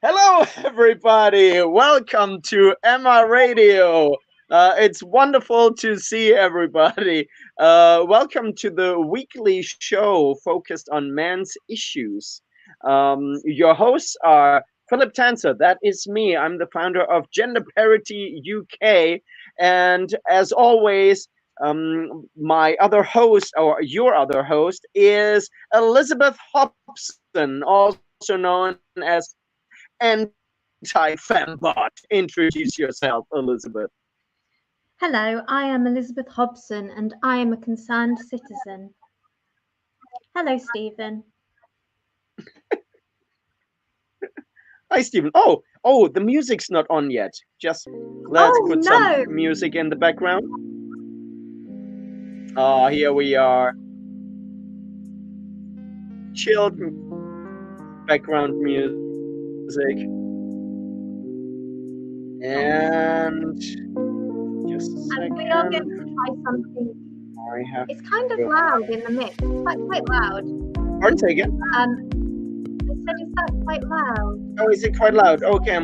Hello, everybody. Welcome to MRAdio. It's wonderful to see everybody. Welcome to the weekly show focused on men's issues. Your hosts are Philip Tanser, that is me. I'm the founder of Gender Parity UK. And as always, my other host, or your other host, is Elizabeth Hobson, also known as anti-fembot. Introduce yourself, Elizabeth. Hello, I am Elizabeth Hobson and I am a concerned citizen. Hello, Stephen. Hi, Stephen. Oh, the music's not on yet. Just let's put some music in the background. Here we are. Chilled background music. And just a second. We are going to try something. It's kind of loud in the mix. It's quite loud. Pardon, say again? I said, is that quite loud? Oh, is it quite loud? Okay,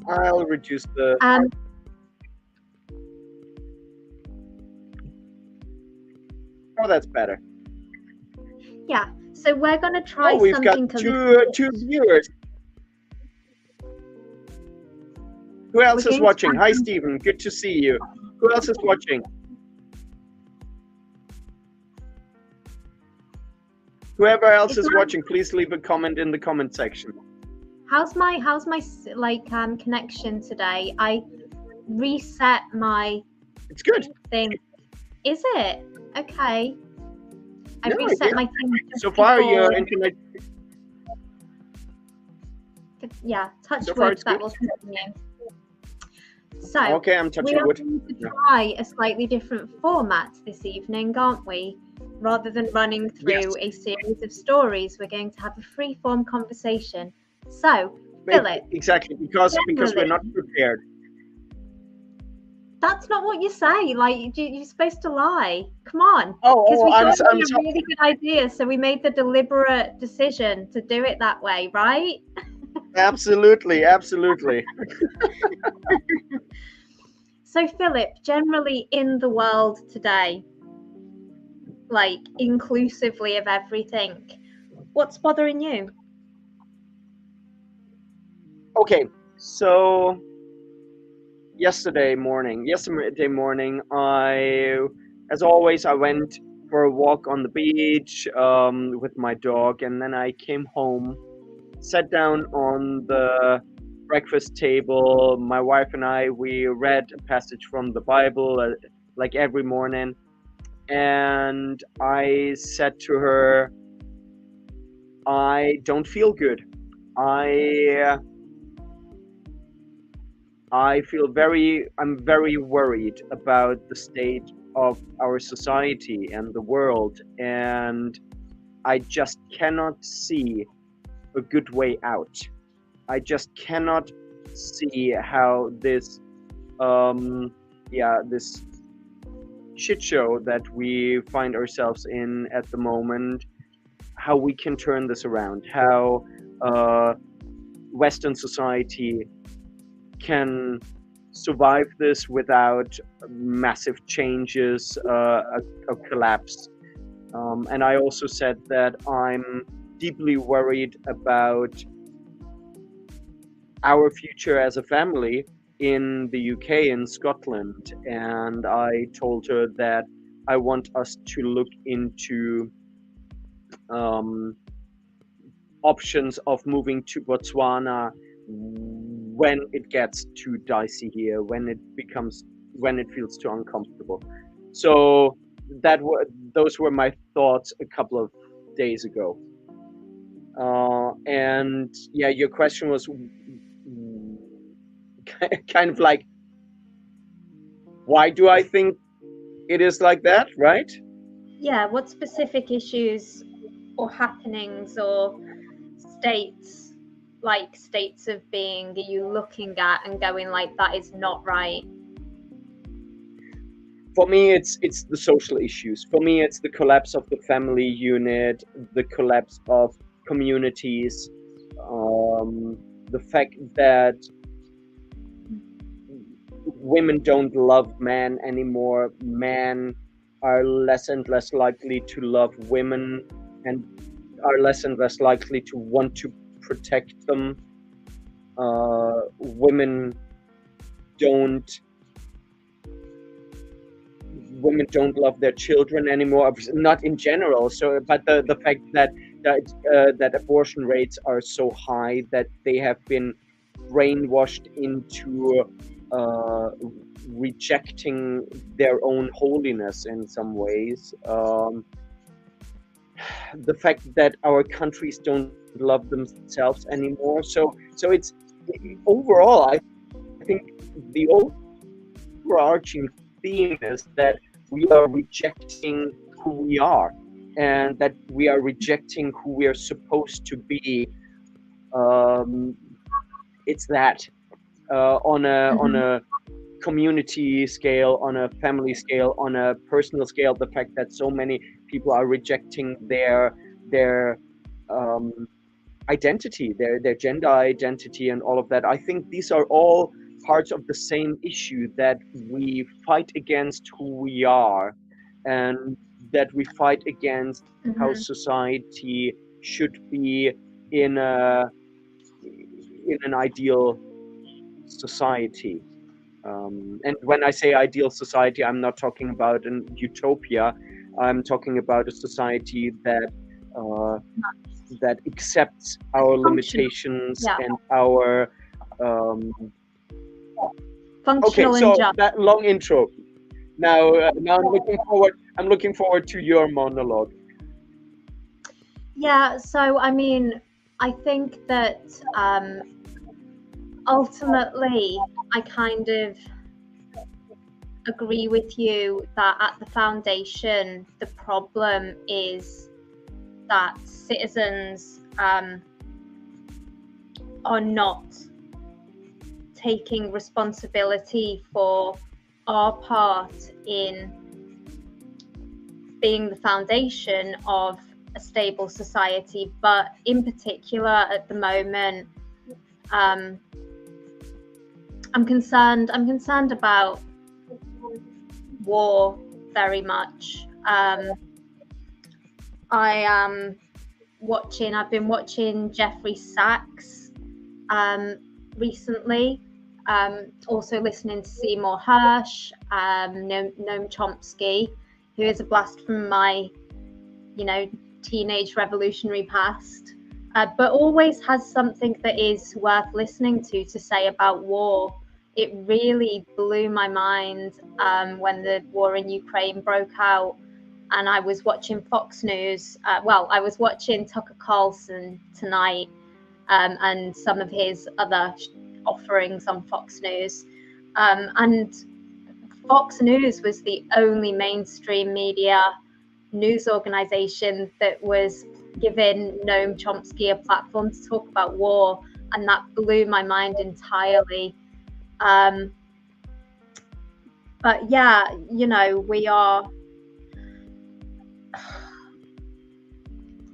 I'll reduce the... Oh, that's better. Yeah, so we're going to try we've something... got two viewers. Who else is watching? Hi, Stephen. Good to see you. Who else is watching? Whoever else is watching, please leave a comment in the comment section. How's my connection today? I reset my... It's good. Thing. Is it? Okay. I reset my thing. So far, your internet... Yeah, touch wood, that will continue. So, okay, I'm touching wood. We are going to try a slightly different format this evening, aren't we? Rather than running through a series of stories, we're going to have a free-form conversation. So, Philip. Exactly, because we're not prepared. That's not what you say. Like, you're supposed to lie. Come on. Because we thought it was a really good idea, so we made the deliberate decision to do it that way, right? Absolutely. So, Philip, generally in the world today, like inclusively of everything, what's bothering you? Okay, so yesterday morning, as always, I went for a walk on the beach with my dog, and then I came home, sat down on the breakfast table. My wife and we read a passage from the Bible like every morning, and I said to her, I don't feel good. I'm very worried about the state of our society and the world, and I just cannot see a good way out. I just cannot see how this this shit show that we find ourselves in at the moment, how we can turn this around, how Western society can survive this without massive changes, a collapse. And I also said that I'm deeply worried about our future as a family in the UK, in Scotland. And I told her that I want us to look into options of moving to Botswana when it gets too dicey here, when it feels too uncomfortable. So those were my thoughts a couple of days ago. And yeah, your question was kind of like, why do I think it is like that, right? Yeah, what specific issues or happenings or states of being are you looking at and going like, that is not right? For me, it's the social issues. For me, it's the collapse of the family unit, the collapse of communities, the fact that women don't love men anymore, men are less and less likely to love women and are less and less likely to want to protect them. Women don't love their children anymore, not in general. So, but the fact that abortion rates are so high, that they have been brainwashed into rejecting their own holiness in some ways. The fact that our countries don't love themselves anymore. So it's overall, I think the overarching theme is that we are rejecting who we are, and that we are rejecting who we are supposed to be. It's that on a community scale, on a family scale, on a personal scale, the fact that so many people are rejecting their identity, their gender identity, and all of that. I think these are all parts of the same issue, that we fight against who we are, and that we fight against how society should be in an ideal society. And when I say ideal society, I'm not talking about an utopia. I'm talking about a society that accepts our limitations and our functional. Okay, so that long intro. Now I'm looking forward to your monologue. Yeah, so I mean, I think that ultimately I kind of agree with you that at the foundation, the problem is that citizens are not taking responsibility for our part in being the foundation of a stable society. But in particular, at the moment, I'm concerned about war very much. I've been watching Jeffrey Sachs recently, also listening to Seymour Hersh, Noam Chomsky, who is a blast from my, teenage revolutionary past, but always has something that is worth listening to say about war. It really blew my mind when the war in Ukraine broke out, and I was watching Fox News. I was watching Tucker Carlson tonight, and some of his other offerings on Fox News. And Fox News was the only mainstream media news organization that was giving Noam Chomsky a platform to talk about war, and that blew my mind entirely. But yeah, we are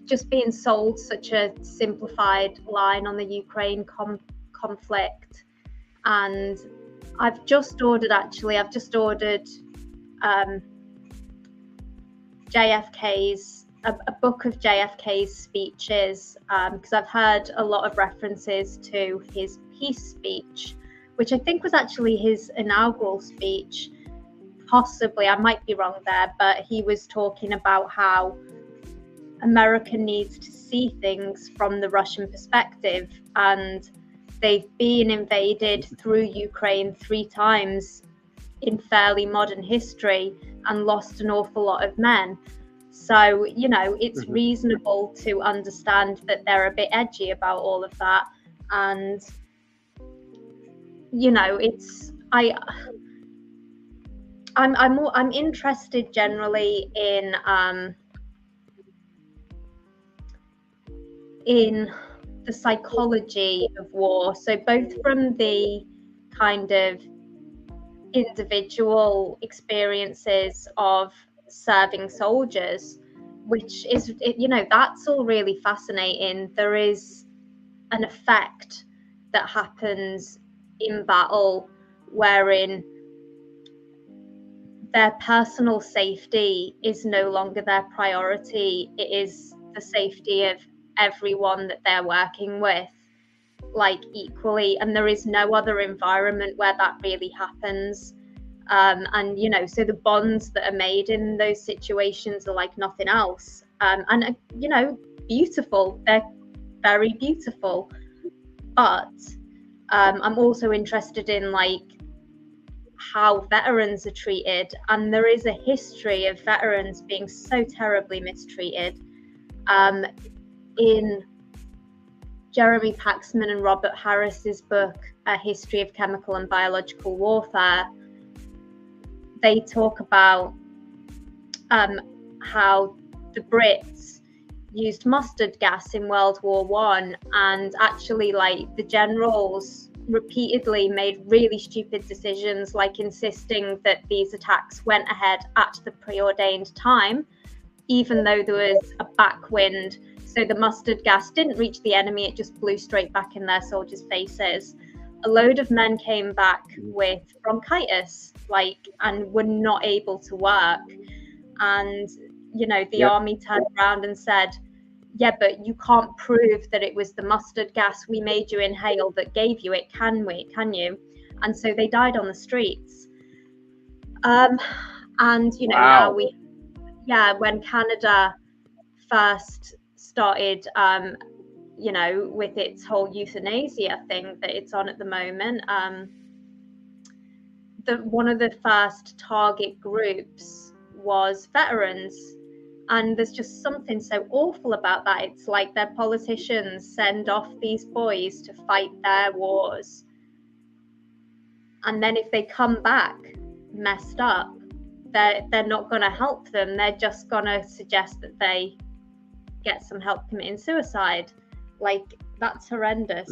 just being sold such a simplified line on the Ukraine conflict. And I've just ordered JFK's a book of JFK's speeches, because I've heard a lot of references to his peace speech, which I think was actually his inaugural speech. Possibly, I might be wrong there, but he was talking about how America needs to see things from the Russian perspective, and they've been invaded through Ukraine 3 times in fairly modern history and lost an awful lot of men. So, it's reasonable to understand that they're a bit edgy about all of that. And, I'm interested generally in the psychology of war. So both from the kind of individual experiences of serving soldiers, which is, that's all really fascinating. There is an effect that happens in battle wherein their personal safety is no longer their priority. It is the safety of everyone that they're working with, like, equally, and there is no other environment where that really happens. And you know, so the bonds that are made in those situations are like nothing else. And you know, beautiful, they're very beautiful, but I'm also interested in like how veterans are treated, and there is a history of veterans being so terribly mistreated. In Jeremy Paxman and Robert Harris's book, A History of Chemical and Biological Warfare, they talk about how the Brits used mustard gas in World War I, and actually, like, the generals repeatedly made really stupid decisions, like insisting that these attacks went ahead at the preordained time, even though there was a backwind. So the mustard gas didn't reach the enemy, it just blew straight back in their soldiers' faces. A load of men came back with bronchitis, like, and were not able to work. And, you know, the army turned around and said, yeah, but you can't prove that it was the mustard gas we made you inhale that gave you it, can you? And so they died on the streets. And, you know, now when Canada first started, you know, with its whole euthanasia thing that it's on at the moment, one of the first target groups was veterans. And there's just something so awful about that. It's like their politicians send off these boys to fight their wars, and then if they come back messed up, they're not going to help them. They're just going to suggest that they get some help committing suicide. Like, that's horrendous.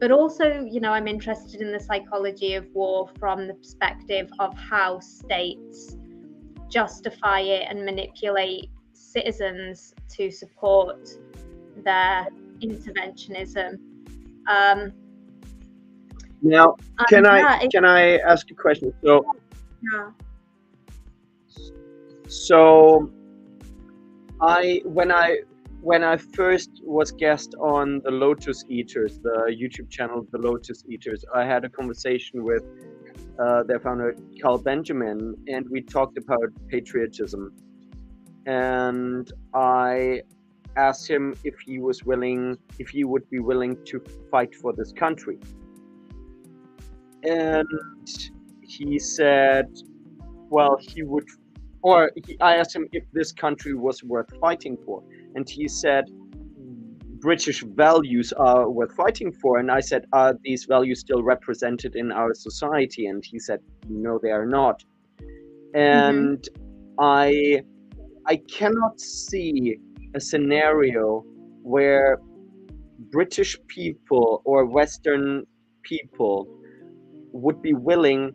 But also, you know, I'm interested in the psychology of war from the perspective of how states justify it and manipulate citizens to support their interventionism. Now, can I ask a question? So when I first was guest on the Lotus Eaters, the YouTube channel The Lotus Eaters, I had a conversation with their founder Carl Benjamin, and we talked about patriotism. And I asked him if he would be willing to fight for this country. And he said, well, I asked him if this country was worth fighting for. And he said, British values are worth fighting for. And I said, are these values still represented in our society? And he said, no, they are not. And I cannot see a scenario where British people or Western people would be willing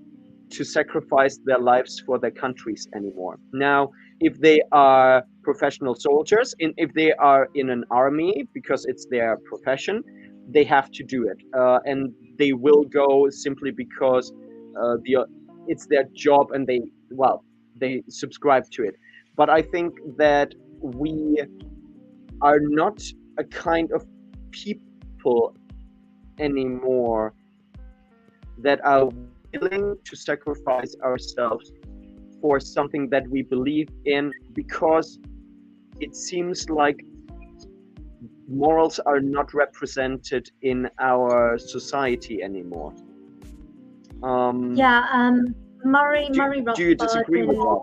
to sacrifice their lives for their countries anymore. Now, if they are professional soldiers, if they are in an army because it's their profession, they have to do it. And they will go simply because it's their job and they subscribe to it. But I think that we are not a kind of people anymore that are willing to sacrifice ourselves for something that we believe in, because it seems like morals are not represented in our society anymore. Murray Rothbard. Do you disagree with that?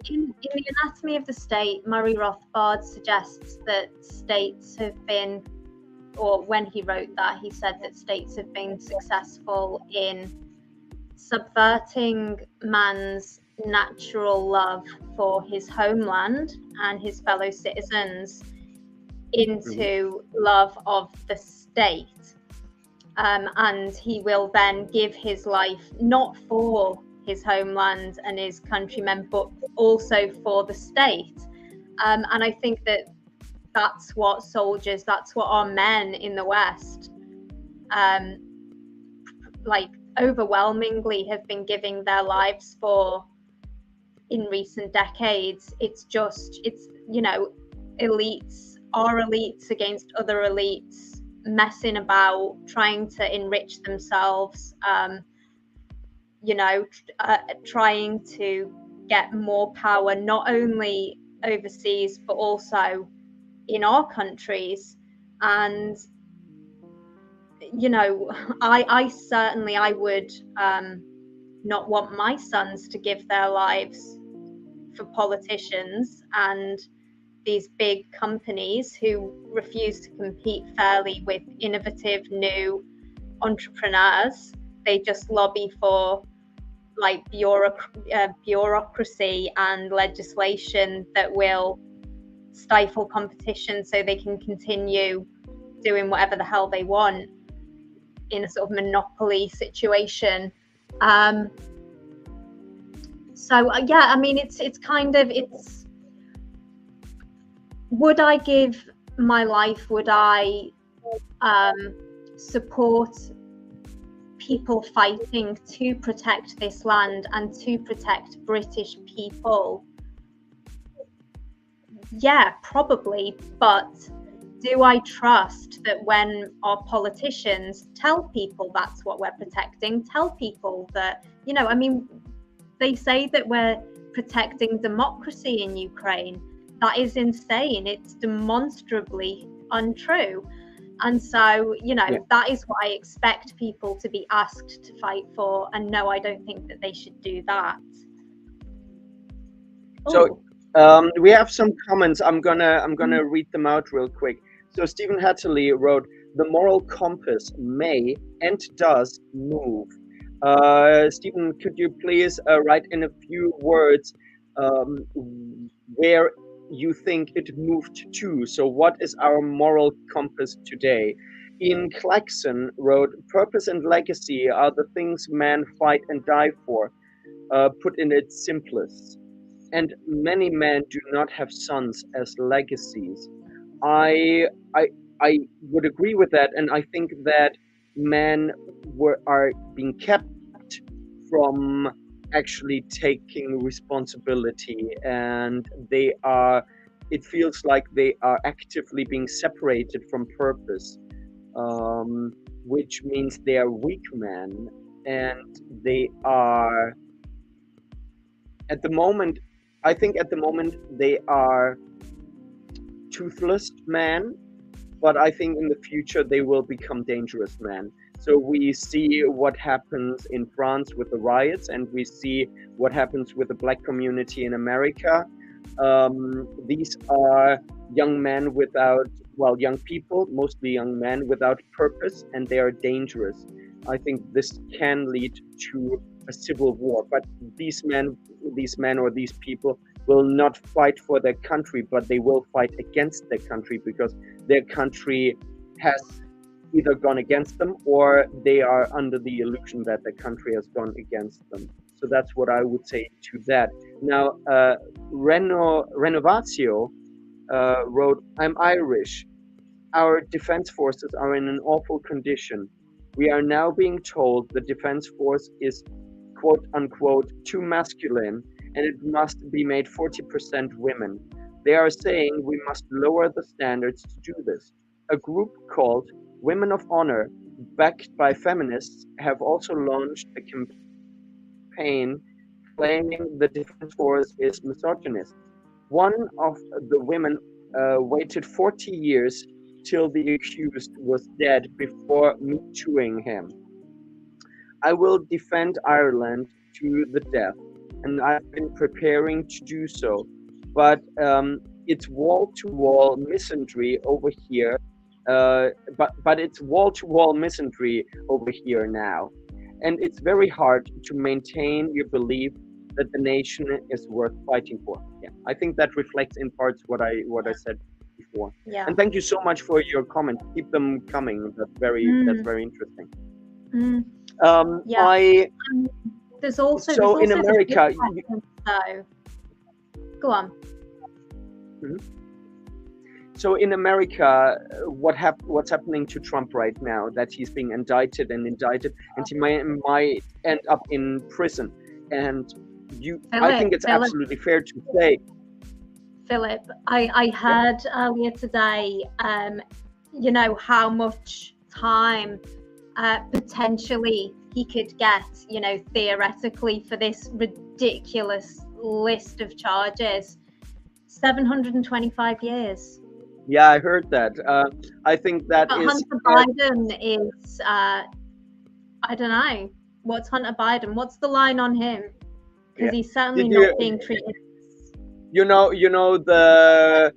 In the Anatomy of the State, Murray Rothbard suggests that states have been, or when he wrote that, he said that states have been successful in subverting man's natural love for his homeland and his fellow citizens into love of the state. And he will then give his life not for his homeland and his countrymen, but also for the state. And I think that that's what soldiers, that's what our men in the West, like overwhelmingly have been giving their lives for in recent decades. It's you know, elites are elites against other elites, messing about, trying to enrich themselves, you know, trying to get more power, not only overseas but also in our countries. And you know, I certainly, I would not want my sons to give their lives for politicians and these big companies who refuse to compete fairly with innovative new entrepreneurs. They just lobby for like bureaucracy and legislation that will stifle competition so they can continue doing whatever the hell they want in a sort of monopoly situation. So yeah, I mean, it's kind of, it's, would I give my life, would I support people fighting to protect this land and to protect British people? Yeah, probably. But do I trust that when our politicians tell people that's what we're protecting, tell people that, you know, I mean, they say that we're protecting democracy in Ukraine. That is insane. It's demonstrably untrue. And so, you know, that is what I expect people to be asked to fight for. And no, I don't think that they should do that. So we have some comments. I'm gonna read them out real quick. So Stephen Hatterley wrote, "The moral compass may and does move." Stephen, could you please write in a few words where you think it moved to? So what is our moral compass today? Ian Claxon wrote, "Purpose and legacy are the things men fight and die for, put in its simplest. And many men do not have sons as legacies." I would agree with that, and I think that men are being kept from actually taking responsibility, and it feels like they are actively being separated from purpose, which means they are weak men, and they are at the moment, I think at the moment they are toothless men, but I think in the future they will become dangerous men. So we see what happens in France with the riots, and we see what happens with the black community in America. These are young men young people, mostly young men without purpose, and they are dangerous. I think this can lead to a civil war, but these men or these people will not fight for their country, but they will fight against their country, because their country has either gone against them, or they are under the illusion that their country has gone against them. So that's what I would say to that. Now, Renovatio wrote, "I'm Irish. Our defense forces are in an awful condition. We are now being told the defense force is quote unquote too masculine, and it must be made 40% women. They are saying we must lower the standards to do this. A group called Women of Honor, backed by feminists, have also launched a campaign claiming the defense force is misogynist. One of the women waited 40 years till the accused was dead before me tooing him. I will defend Ireland to the death, and I've been preparing to do so. But it's wall-to-wall misandry over here. But it's wall-to-wall misandry over here now, and it's very hard to maintain your belief that the nation is worth fighting for." Yeah, I think that reflects in parts what I said before. Yeah. And thank you so much for your comments. Keep them coming. That's very interesting. Yeah. There's also in America. Go on. So in America, what's happening to Trump right now? That he's being indicted and indicted, and he might end up in prison. And I think it's absolutely fair to say, Philip, I heard earlier today, you know, how much time potentially he could get, you know, theoretically for this ridiculous list of charges. 725 years. Yeah, I heard that. I think that but is. Hunter Biden is, I don't know. What's Hunter Biden? What's the line on him? Because he's certainly not being treated. You know the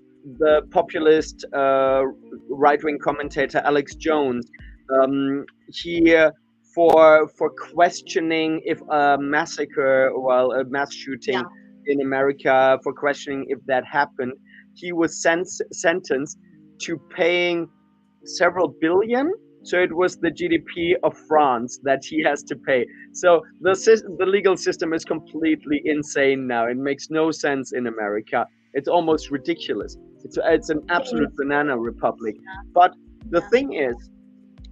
populist right-wing commentator Alex Jones. He for questioning if a massacre, well, a mass shooting in America, for questioning if that happened, he was sentenced to paying several billion. So it was the GDP of France that he has to pay. So the legal system is completely insane now. It makes no sense in America. It's almost ridiculous. It's an absolute banana republic. But the thing is,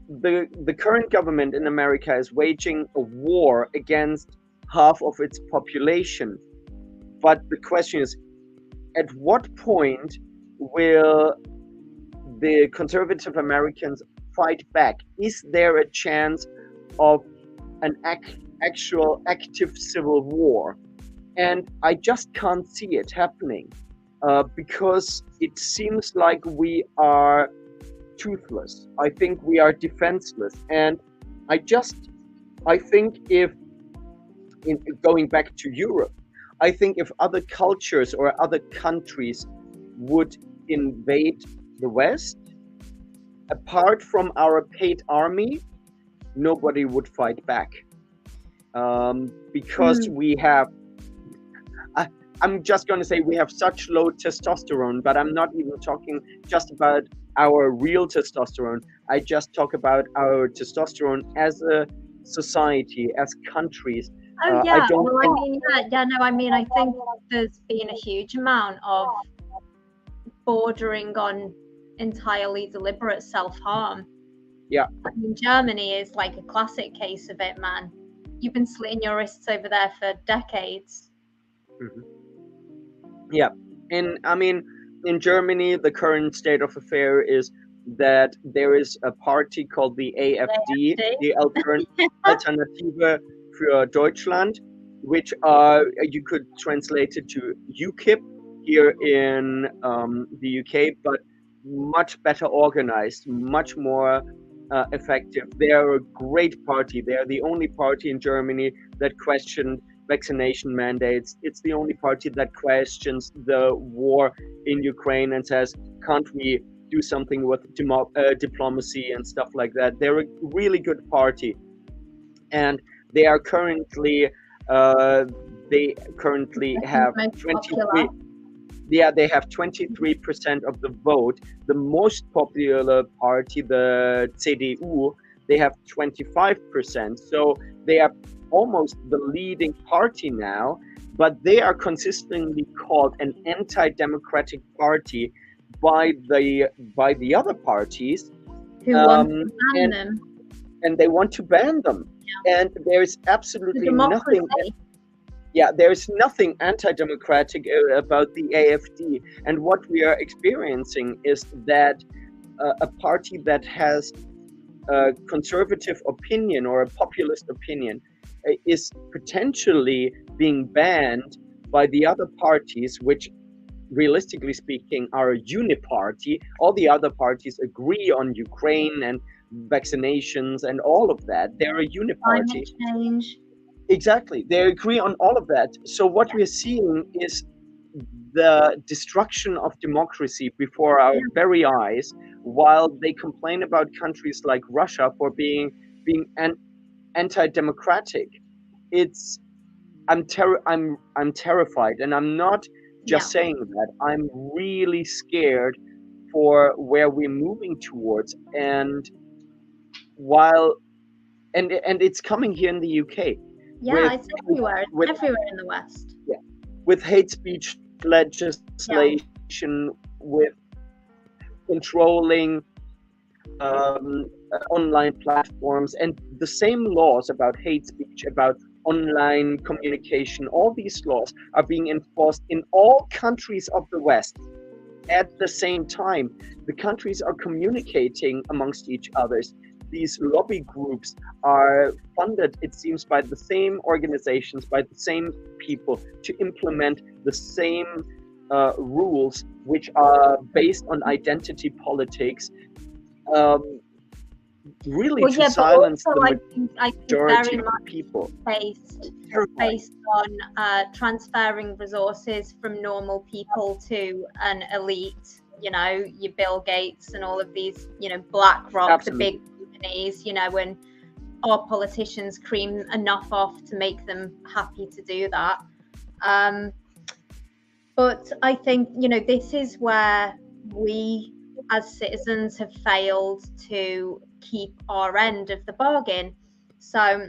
the current government in America is waging a war against half of its population. But the question is, at what point will the conservative Americans fight back? Is there a chance of an actual active civil war? And I just can't see it happening because it seems like we are toothless. I think we are defenseless. And I think if, going back to Europe, I think if other cultures or other countries would invade the West, apart from our paid army, nobody would fight back. Because we have, I'm just going to say we have such low testosterone, but I'm not even talking just about our real testosterone. I just talk about our testosterone as a society, as countries. Oh yeah, I mean, I think there's been a huge amount of bordering on entirely deliberate self-harm. Yeah. I mean, Germany is like a classic case of it, man. You've been slitting your wrists over there for decades. Yeah. In Germany, the current state of affair is that there is a party called the AfD, the Alternative für Deutschland, which you could translate it to UKIP here in the UK, but much better organized, much more effective. They are a great party. They are the only party in Germany that questioned vaccination mandates. It's the only party that questions the war in Ukraine and says, can't we do something with diplomacy and stuff like that? They're a really good party. And they are currently have 23. Yeah, they have 23% of the vote. The most popular party, the CDU, they have 25%. So they are almost the leading party now, but they are consistently called an anti-democratic party by the other parties. Who want to ban them. And they want to ban them. Yeah. And there is absolutely nothing. Yeah, there's nothing anti-democratic about the AfD. And what we are experiencing is that a party that has a conservative opinion or a populist opinion is potentially being banned by the other parties, which realistically speaking are a uniparty. All the other parties agree on Ukraine and vaccinations and all of that. They're a uniparty. Climate change. Exactly. They agree on all of that. So what we're seeing is the destruction of democracy before our very eyes, while they complain about countries like Russia for being anti-democratic. I'm terrified, and I'm not just saying that. I'm really scared for where we're moving towards, and it's coming here in the UK. Yeah, it's everywhere. It's everywhere in the West. Yeah, with hate speech legislation, with controlling online platforms, and the same laws about hate speech, about online communication, all these laws are being enforced in all countries of the West. At the same time, the countries are communicating amongst each others. These lobby groups are funded, it seems, by the same organizations, by the same people, to implement the same rules, which are based on identity politics, really Well, to yeah, but silence also the I think majority very of much people. based on transferring resources from normal people to an elite. You know, your Bill Gates and all of these, you know, BlackRock, Absolutely. the big companies. You know, when our politicians cream enough off to make them happy to do that. But I think, you know, this is where we as citizens have failed to keep our end of the bargain. So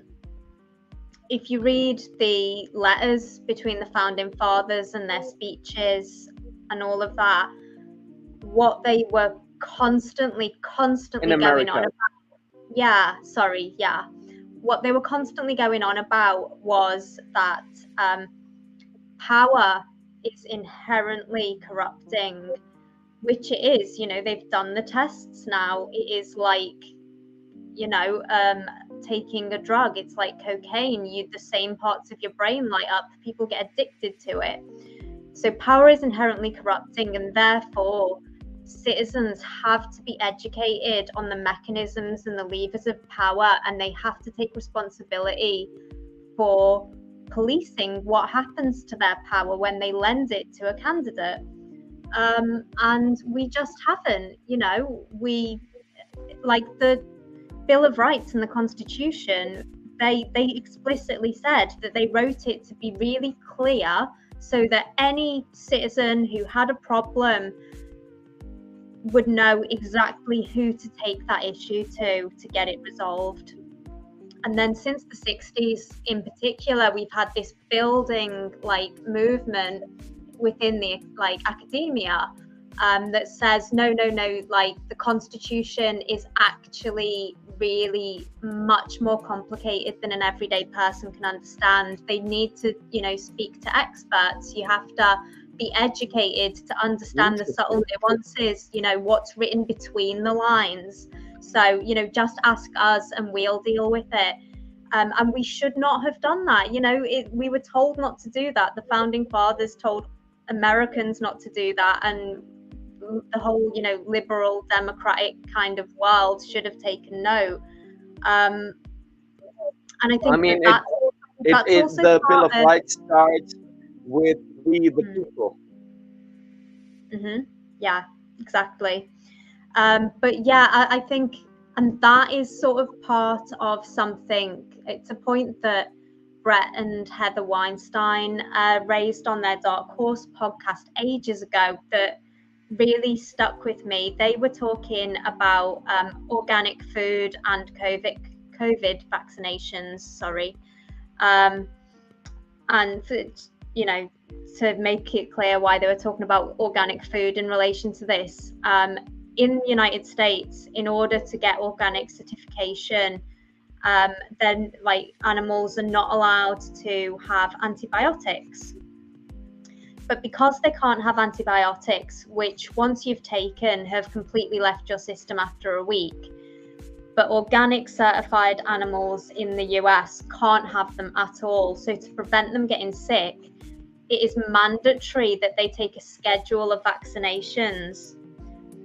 if you read the letters between the founding fathers and their speeches and all of that, what they were constantly In going on America. about, what they were constantly going on about was that power is inherently corrupting, which it is. You know, they've done the tests now. It is like, you know, taking a drug. It's like cocaine. The same parts of your brain light up. People get addicted to it. So power is inherently corrupting, and therefore citizens have to be educated on the mechanisms and the levers of power, and they have to take responsibility for policing what happens to their power when they lend it to a candidate. And we just haven't. You know, we, like the Bill of Rights and the Constitution, they explicitly said that they wrote it to be really clear so that any citizen who had a problem would know exactly who to take that issue to get it resolved. And then since the 60s in particular, we've had this building like movement within the like academia that says no, like the Constitution is actually really much more complicated than an everyday person can understand. They need to, you know, speak to experts. You have to be educated to understand the subtle nuances, you know, what's written between the lines. So, you know, just ask us and we'll deal with it. And we should not have done that. You know, we were told not to do that. The founding fathers told Americans not to do that, and the whole, you know, liberal democratic kind of world should have taken note. And I think that's also the Bill of Rights starts with we the people. Yeah, exactly. But yeah, I think, and that is sort of part of something. It's a point that Brett and Heather Weinstein raised on their Dark Horse podcast ages ago that really stuck with me. They were talking about organic food and COVID vaccinations. And you know, to make it clear why they were talking about organic food in relation to this. In the United States, in order to get organic certification, then like animals are not allowed to have antibiotics. But because they can't have antibiotics, which once you've taken have completely left your system after a week, but organic certified animals in the US can't have them at all. So to prevent them getting sick, it is mandatory that they take a schedule of vaccinations.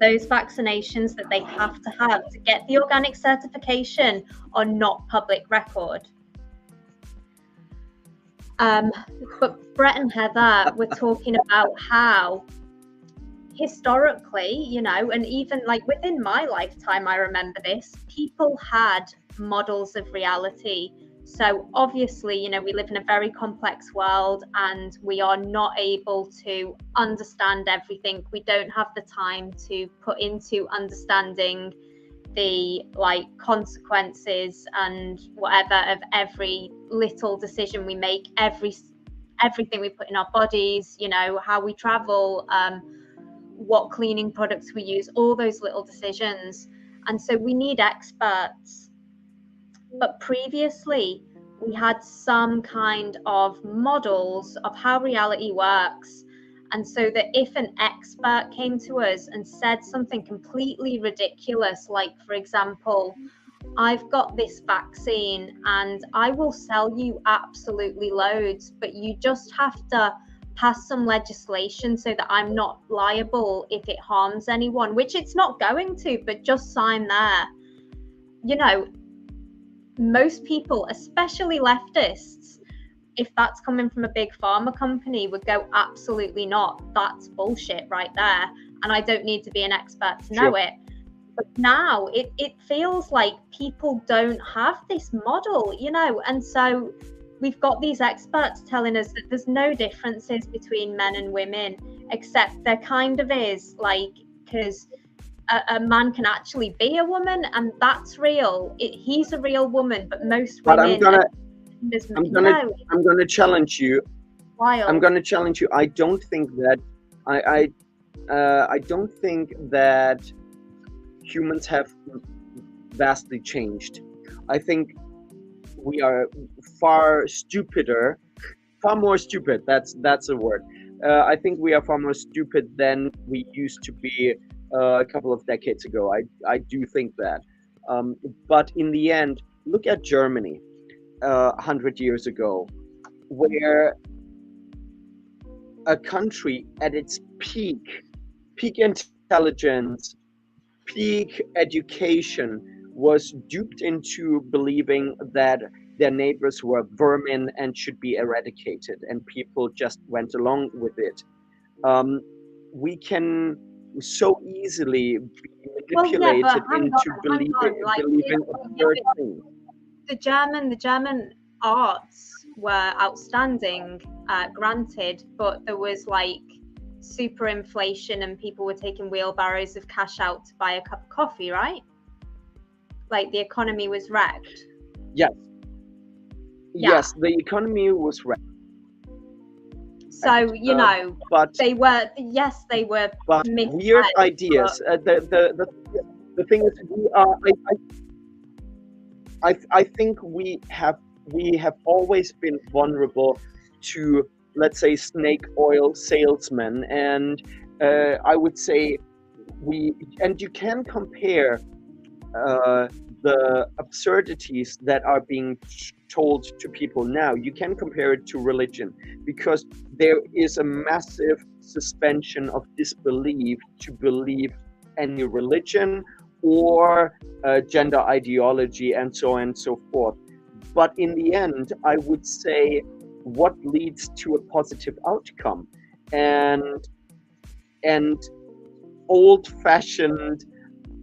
Those vaccinations that they have to get the organic certification are not public record. But Brett and Heather were talking about how historically, you know, and even like within my lifetime, I remember this, people had models of reality. So obviously, you know, we live in a very complex world and we are not able to understand everything. We don't have the time to put into understanding the like consequences and whatever of every little decision we make, everything we put in our bodies, you know, how we travel, what cleaning products we use, all those little decisions. And so we need experts. But previously, we had some kind of models of how reality works. And so that if an expert came to us and said something completely ridiculous, like, for example, I've got this vaccine and I will sell you absolutely loads, but you just have to pass some legislation so that I'm not liable if it harms anyone, which it's not going to, but just sign there. You know, most people, especially leftists, if that's coming from a big pharma company, would go, absolutely not. That's bullshit right there. And I don't need to be an expert to know it. But now it feels like people don't have this model, you know, and so we've got these experts telling us that there's no differences between men and women, except there kind of is, like, because a man can actually be a woman, and that's real. He's a real woman, but most women. But I'm gonna challenge you. Wild. I'm gonna challenge you. I don't think that I don't think that humans have vastly changed. I think we are far more stupid. That's a word. I think we are far more stupid than we used to be a couple of decades ago. I do think that. But in the end, look at Germany 100 years ago, where a country at its peak intelligence, peak education, was duped into believing that their neighbors were vermin and should be eradicated, and people just went along with it. We can so easily be manipulated into believing absurd things. The German arts were outstanding, granted, but there was like super inflation and people were taking wheelbarrows of cash out to buy a cup of coffee, right? Like the economy was wrecked. Yes. Yeah. Yes, the economy was wrecked. So, you know, but they were but weird ideas. The thing is, we are. I think we have always been vulnerable to, let's say, snake oil salesmen, and I would say you can compare the absurdities that are being told to people now. You can compare it to religion, because there is a massive suspension of disbelief to believe any religion or gender ideology and so on and so forth. But in the end, I would say what leads to a positive outcome, and old-fashioned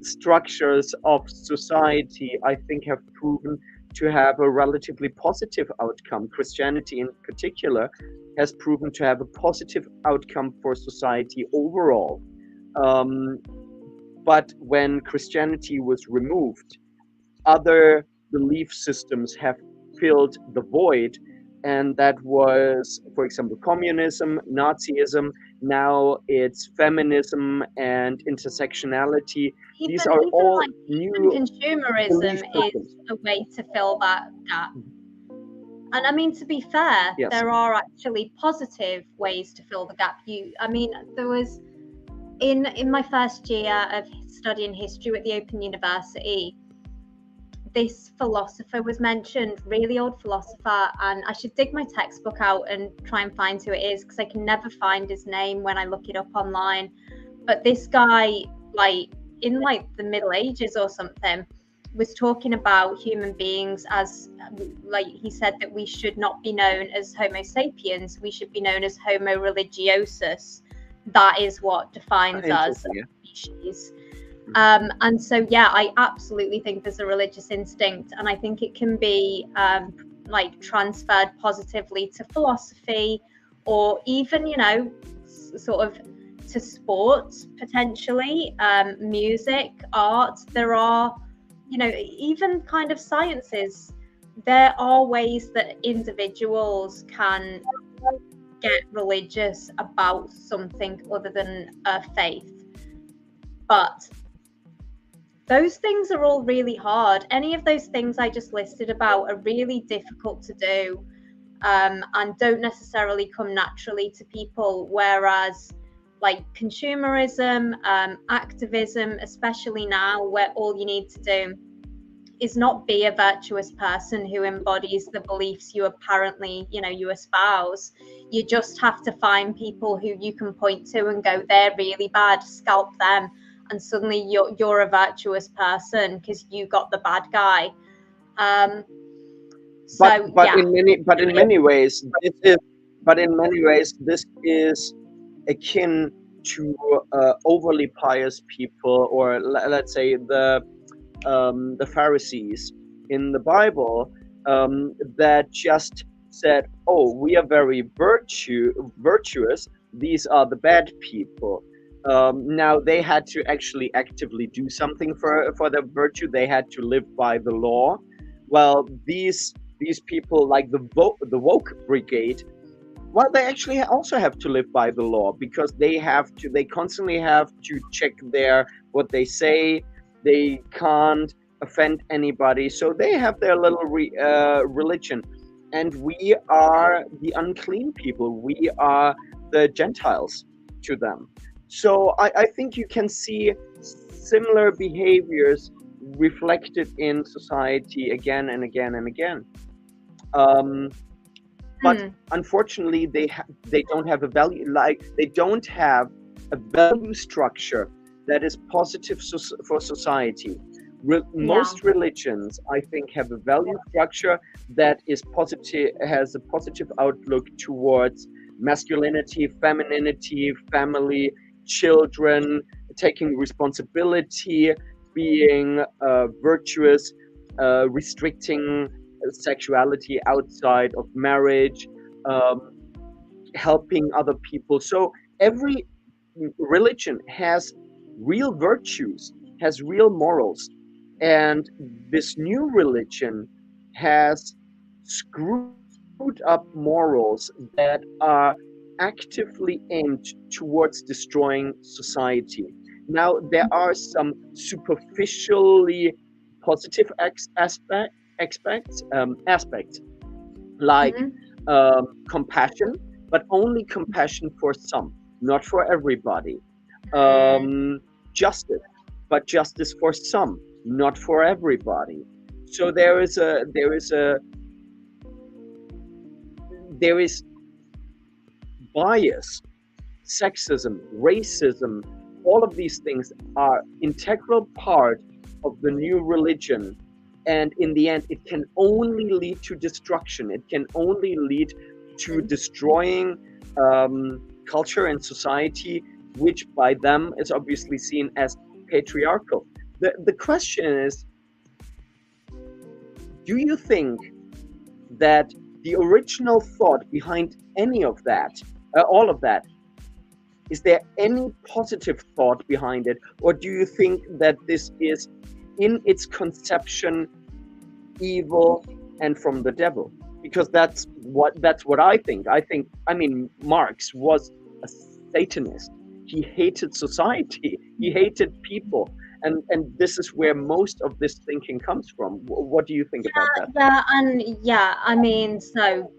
structures of society, I think, have proven to have a relatively positive outcome. Christianity in particular has proven to have a positive outcome for society overall. But when Christianity was removed, other belief systems have filled the void, and that was, for example, communism, Nazism. Now it's feminism and intersectionality. These are all new. Consumerism is a way to fill that gap. And I mean, to be fair, yes, there are actually positive ways to fill the gap. There was in my first year of studying history at the Open University, this philosopher was mentioned, really old philosopher, and I should dig my textbook out and try and find who it is, because I can never find his name when I look it up online. But this guy, like in like the Middle Ages or something, was talking about human beings as, like he said, that we should not be known as Homo sapiens, we should be known as Homo religiosus. That is what defines us as a species. And so, yeah, I absolutely think there's a religious instinct, and I think it can be like transferred positively to philosophy, or even, you know, sort of to sports potentially, music, art. There are, you know, even kind of sciences. There are ways that individuals can get religious about something other than a faith. But those things are all really hard. Any of those things I just listed about are really difficult to do, and don't necessarily come naturally to people. Whereas like consumerism, activism, especially now, where all you need to do is not be a virtuous person who embodies the beliefs you apparently, you espouse. You just have to find people who you can point to and go, they're really bad, scalp them, and suddenly you're a virtuous person because you got the bad guy. In many ways, this is akin to overly pious people, or let's say the Pharisees in the Bible, that just said, "Oh, we are very virtuous. These are the bad people." Now they had to actually actively do something for their virtue. They had to live by the law. Well, these people, like the woke brigade, well, they actually also have to live by the law, because they constantly have to check what they say. They can't offend anybody, so they have their little religion, and we are the unclean people. We are the Gentiles to them. So I think you can see similar behaviors reflected in society again and again and again. But unfortunately, they don't have a value, they don't have a value structure that is positive for society. Most religions, I think, have a value structure that is positive, has a positive outlook towards masculinity, femininity, family, children, taking responsibility, being virtuous, restricting sexuality outside of marriage, helping other people. So every religion has real virtues, has real morals, and this new religion has screwed up morals that are actively aimed towards destroying society. Now, there are some superficially positive aspects, like compassion, but only compassion for some, not for everybody. Justice, but justice for some, not for everybody. So there is bias, sexism, racism. All of these things are integral part of the new religion, and in the end, it can only lead to destruction. It can only lead to destroying culture and society, which by them is obviously seen as patriarchal. The question is, do you think that the original thought behind any of that, all of that, is there any positive thought behind it? Or do you think that this is, in its conception, evil and from the devil? Because that's what I think. I mean, Marx was a Satanist. He hated society. He hated people. And this is where most of this thinking comes from. What do you think about that? I mean, so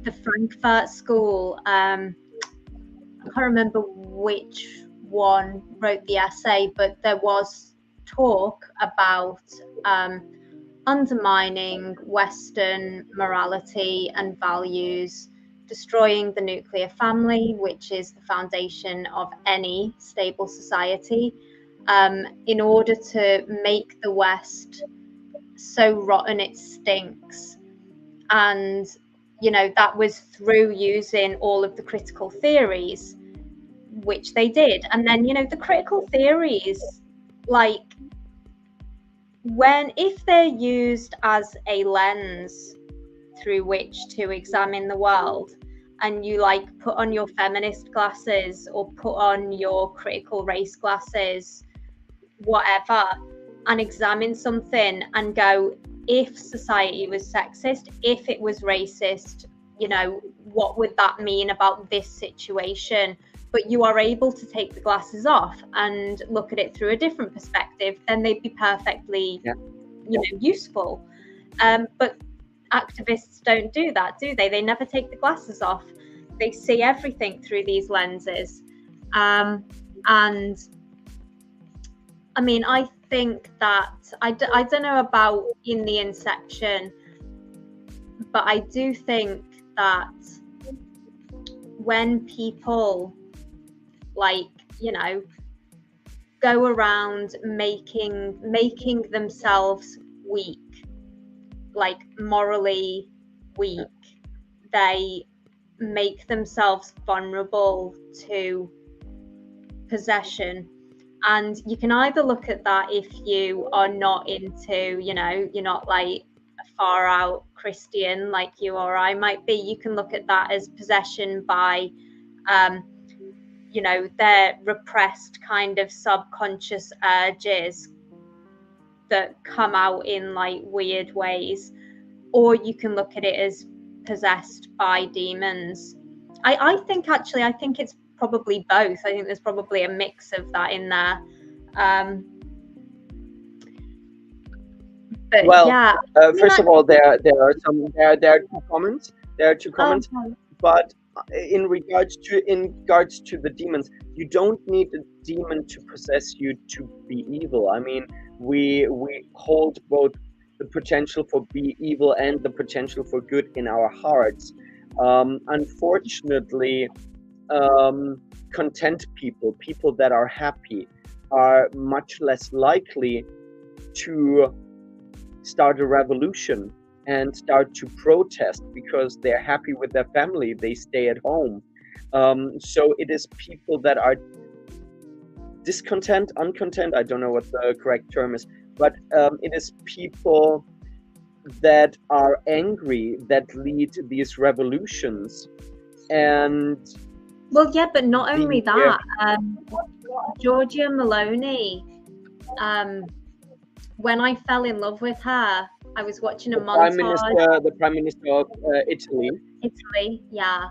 the Frankfurt School, I can't remember which one wrote the essay, but there was talk about undermining Western morality and values, destroying the nuclear family, which is the foundation of any stable society, in order to make the West so rotten it stinks. And that was through using all of the critical theories, which they did. And then the critical theories, like, if they're used as a lens through which to examine the world, and you put on your feminist glasses or put on your critical race glasses, whatever, and examine something and go, if society was sexist, if it was racist, what would that mean about this situation? But you are able to take the glasses off and look at it through a different perspective, then they'd be perfectly, useful. But activists don't do that, do they? They never take the glasses off. They see everything through these lenses. And I mean, I think that, I don't know about in the inception, but I do think that when people go around making themselves weak, like morally weak, they make themselves vulnerable to possession. And you can either look at that, if you are not into, you're not like a far out Christian like you or I might be, you can look at that as possession by their repressed kind of subconscious urges that come out in like weird ways. Or you can look at it as possessed by demons. I think it's probably both. I think there's probably a mix of that in there. But well, yeah. First of all, there are two comments. Okay. But in regards to the demons, you don't need a demon to possess you to be evil. I mean, we hold both the potential for be evil and the potential for good in our hearts. Unfortunately, content people that are happy, are much less likely to start a revolution and start to protest, because they're happy with their family, they stay at home. So it is people that are uncontent, I don't know what the correct term is, but it is people that are angry that lead these revolutions. And well, yeah, but not only that, Georgia Maloney, when I fell in love with her, I was watching a montage. The Prime Minister of Italy. Italy, yeah.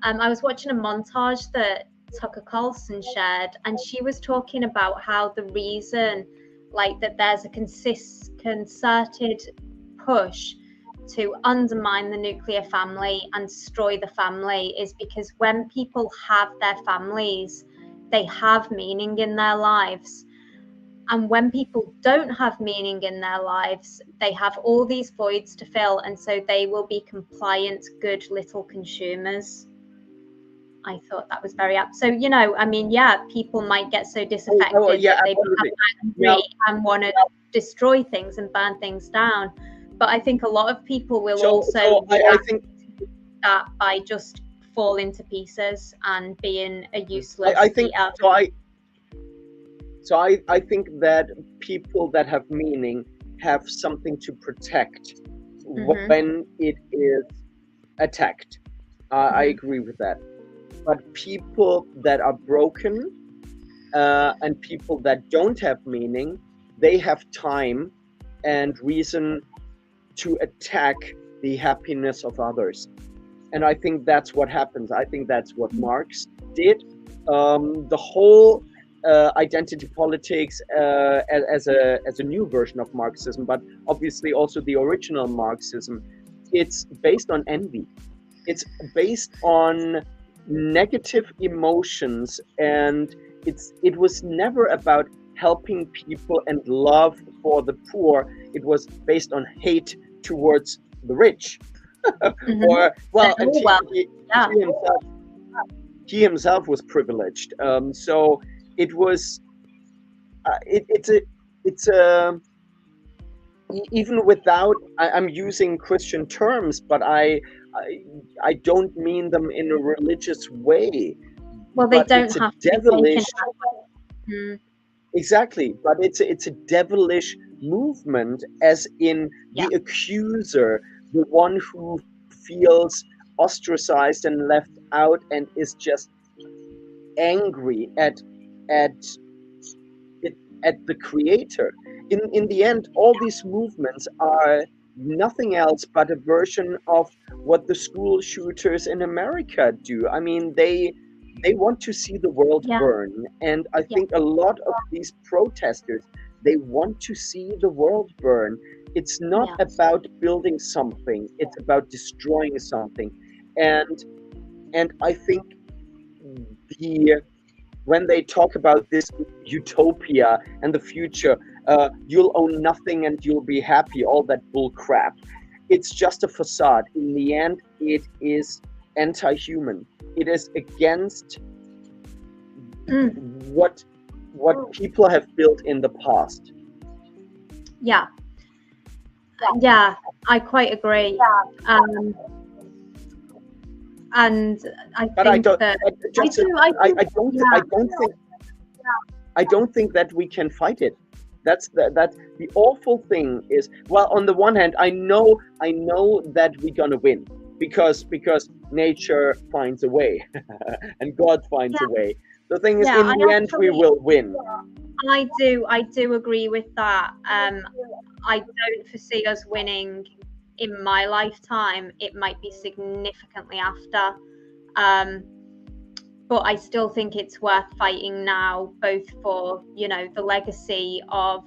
I was watching a montage that Tucker Carlson shared, and she was talking about how the reason, that there's a concerted push to undermine the nuclear family and destroy the family is because when people have their families, they have meaning in their lives. And when people don't have meaning in their lives, they have all these voids to fill, and so they will be compliant, good little consumers. I thought that was very apt. So, people might get so disaffected that they become angry and want to destroy things and burn things down. But I think a lot of people will I think that by just falling to pieces and being a useless. I think that people that have meaning have something to protect when it is attacked. I agree with that. But people that are broken and people that don't have meaning, they have time and reason to attack the happiness of others. And I think that's what happens. I think that's what Marx did. The whole identity politics as a new version of Marxism, but obviously also the original Marxism, it's based on envy. It's based on negative emotions, and it was never about helping people and love for the poor. It was based on hate towards the rich. He himself was privileged. So it was it's a even without, I'm using Christian terms, but I don't mean them in a religious way. Well, they don't have to devilish. Exactly, but it's a devilish movement, as in the accuser, the one who feels ostracized and left out and is just angry at the creator. In the end, all these movements are nothing else but a version of what the school shooters in America do. I mean, they want to see the world Yeah, burn, and I yeah, think a lot of these protesters, they want to see the world burn. It's not yeah. about building something, it's about destroying something. And I think the when they talk about this utopia and the future, you'll own nothing and you'll be happy, all that bull crap. It's just a facade. In the end, it is anti-human. It is against Mm, what people have built in the past. yeah, yeah. I quite agree. Um, and I But I think don't. that Just yeah, I don't think that we can fight it. That's the awful thing is, well, on the one hand, I know that we're gonna win because nature finds a way and God finds a yeah, way. The thing is, yeah. in the end, we will win. I do agree with that. I don't foresee us winning in my lifetime. It might be significantly after. Um, but I still think it's worth fighting now, both for, you know, the legacy of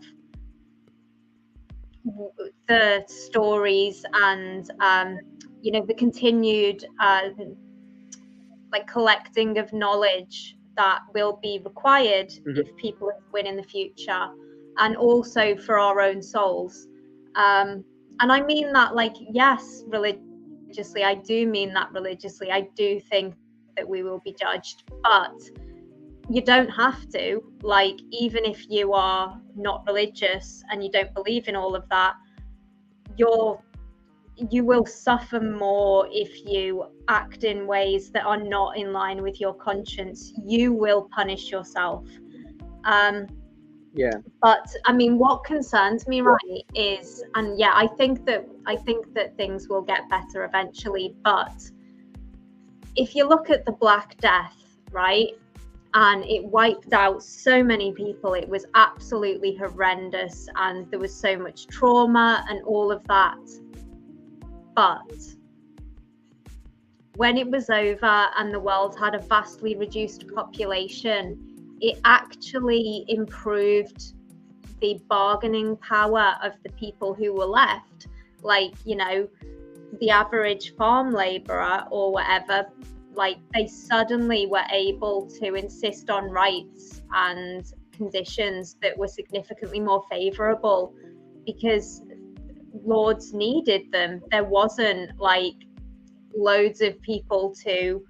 the stories and, you know, the continued like collecting of knowledge that will be required if people win in the future, and also for our own souls. And I mean that, like, yes, religiously, I do mean that religiously. I do think that we will be judged, but you don't have to. Like, even if you are not religious and you don't believe in all of that, you will suffer more if you act in ways that are not in line with your conscience. You will punish yourself. Yeah. But I mean, what concerns me, right, is, and yeah, I think that things will get better eventually. But if you look at the Black Death, right, and it wiped out so many people, it was absolutely horrendous, and there was so much trauma and all of that. But when it was over and the world had a vastly reduced population, it actually improved the bargaining power of the people who were left. Like, you know, the average farm labourer or whatever, like, they suddenly were able to insist on rights and conditions that were significantly more favourable because lords needed them. There wasn't like loads of people to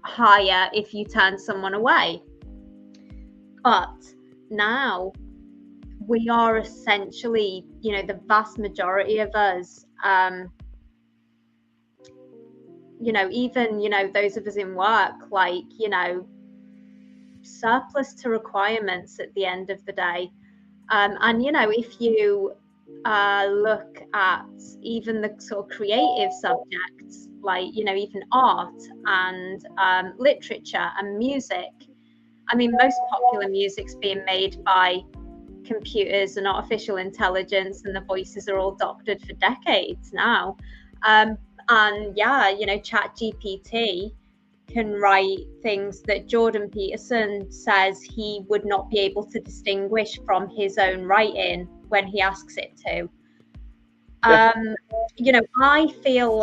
hire if you turn someone away. But now we are essentially, you know, the vast majority of us, you know, even, you know, those of us in work, like, you know, surplus to requirements at the end of the day. And, you know, if you look at even the sort of creative subjects, like, you know, even art and literature and music. I mean, most popular music's being made by computers and artificial intelligence, and the voices are all doctored for decades now. And yeah, you know, ChatGPT can write things that Jordan Peterson says he would not be able to distinguish from his own writing when he asks it to. You know, I feel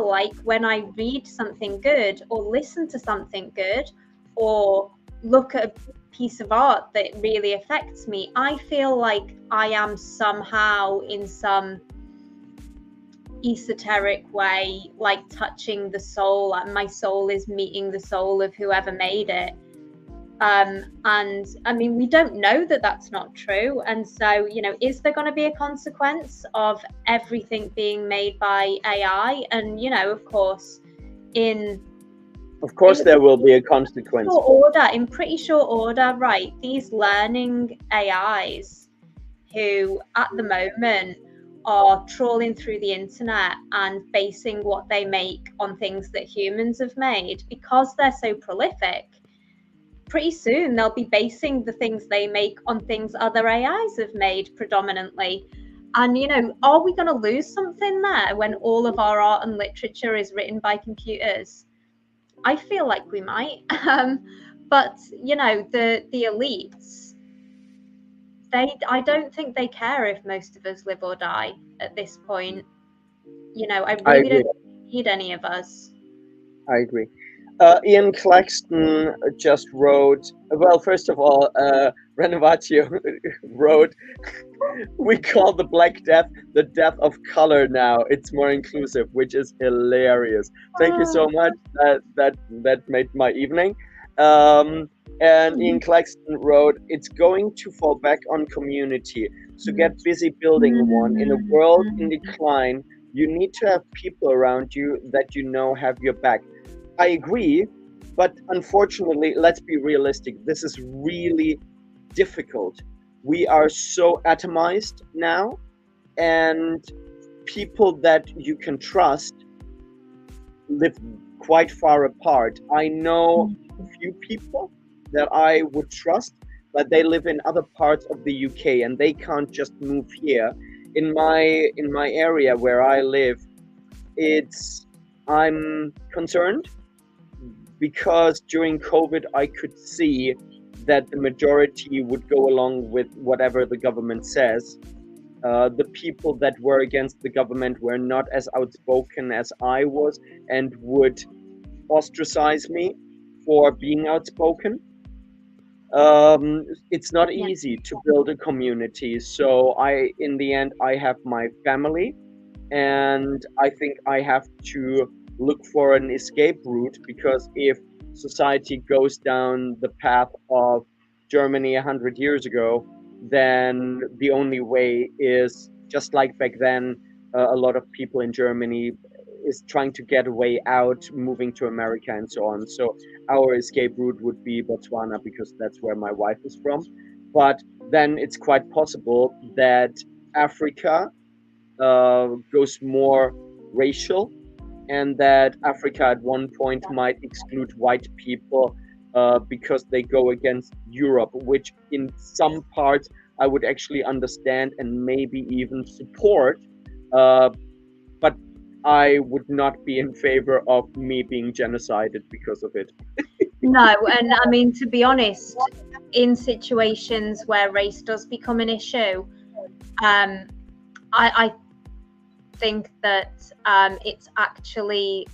like when I read something good or listen to something good or look at a piece of art that really affects me, I feel like I am somehow in some esoteric way, like touching the soul, like my soul is meeting the soul of whoever made it. And I mean, we don't know that that's not true. And so, you know, is there going to be a consequence of everything being made by AI? And, you know, of course, there will be a consequence. In pretty short order, right? These learning AIs who at the moment are trawling through the internet and basing what they make on things that humans have made, because they're so prolific, pretty soon they'll be basing the things they make on things other AIs have made predominantly. And, you know, are we going to lose something there when all of our art and literature is written by computers? I feel like we might. But, you know, the elites, I don't think they care if most of us live or die at this point. You know, I I really agree. don't need any of us. I agree. Ian Claxton just wrote, well, first of all, Renovatio wrote, we call the Black Death the death of color now. It's more inclusive, which is hilarious. Thank you so much. That made my evening. And Ian Claxton wrote, it's going to fall back on community. So get busy building one. In a world in decline, you need to have people around you that you know have your back. I agree, but unfortunately, let's be realistic. This is really difficult. We are so atomized now, and people that you can trust live quite far apart. I know a few people that I would trust, but they live in other parts of the UK and they can't just move here. In my area where I live, I'm concerned because during COVID, I could see that the majority would go along with whatever the government says. The people that were against the government were not as outspoken as I was and would ostracize me for being outspoken. It's not easy to build a community. So in the end, I have my family, and I think I have to look for an escape route, because if society goes down the path of Germany 100 years ago, then the only way is just like back then. A lot of people in Germany is trying to get a way out, moving to America and so on. So our escape route would be Botswana, because that's where my wife is from. But then it's quite possible that Africa goes more racial, and that Africa at one point might exclude white people because they go against Europe, which in some parts I would actually understand and maybe even support, but I would not be in favor of me being genocided because of it. No, and I mean, to be honest, in situations where race does become an issue, I think that it's actually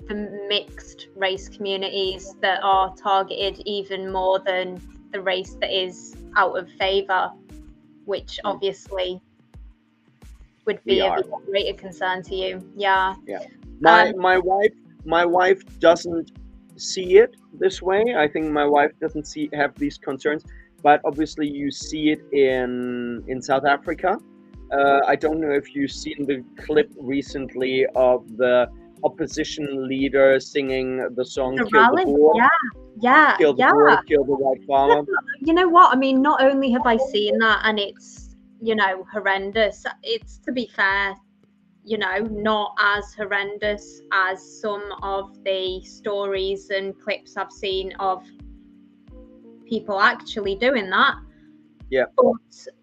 the mixed race communities that are targeted even more than the race that is out of favor, which obviously would be of greater concern to you. Yeah. My wife doesn't see it this way. I think my wife doesn't have these concerns, but obviously you see it in South Africa. I don't know if you've seen the clip recently of the opposition leader singing the song "Kill the Boer." Yeah. Kill the boer, kill the white farmer. You know what? I mean, not only have I seen that, and it's, you know, horrendous. It's, to be fair, you know, not as horrendous as some of the stories and clips I've seen of people actually doing that. Yeah. But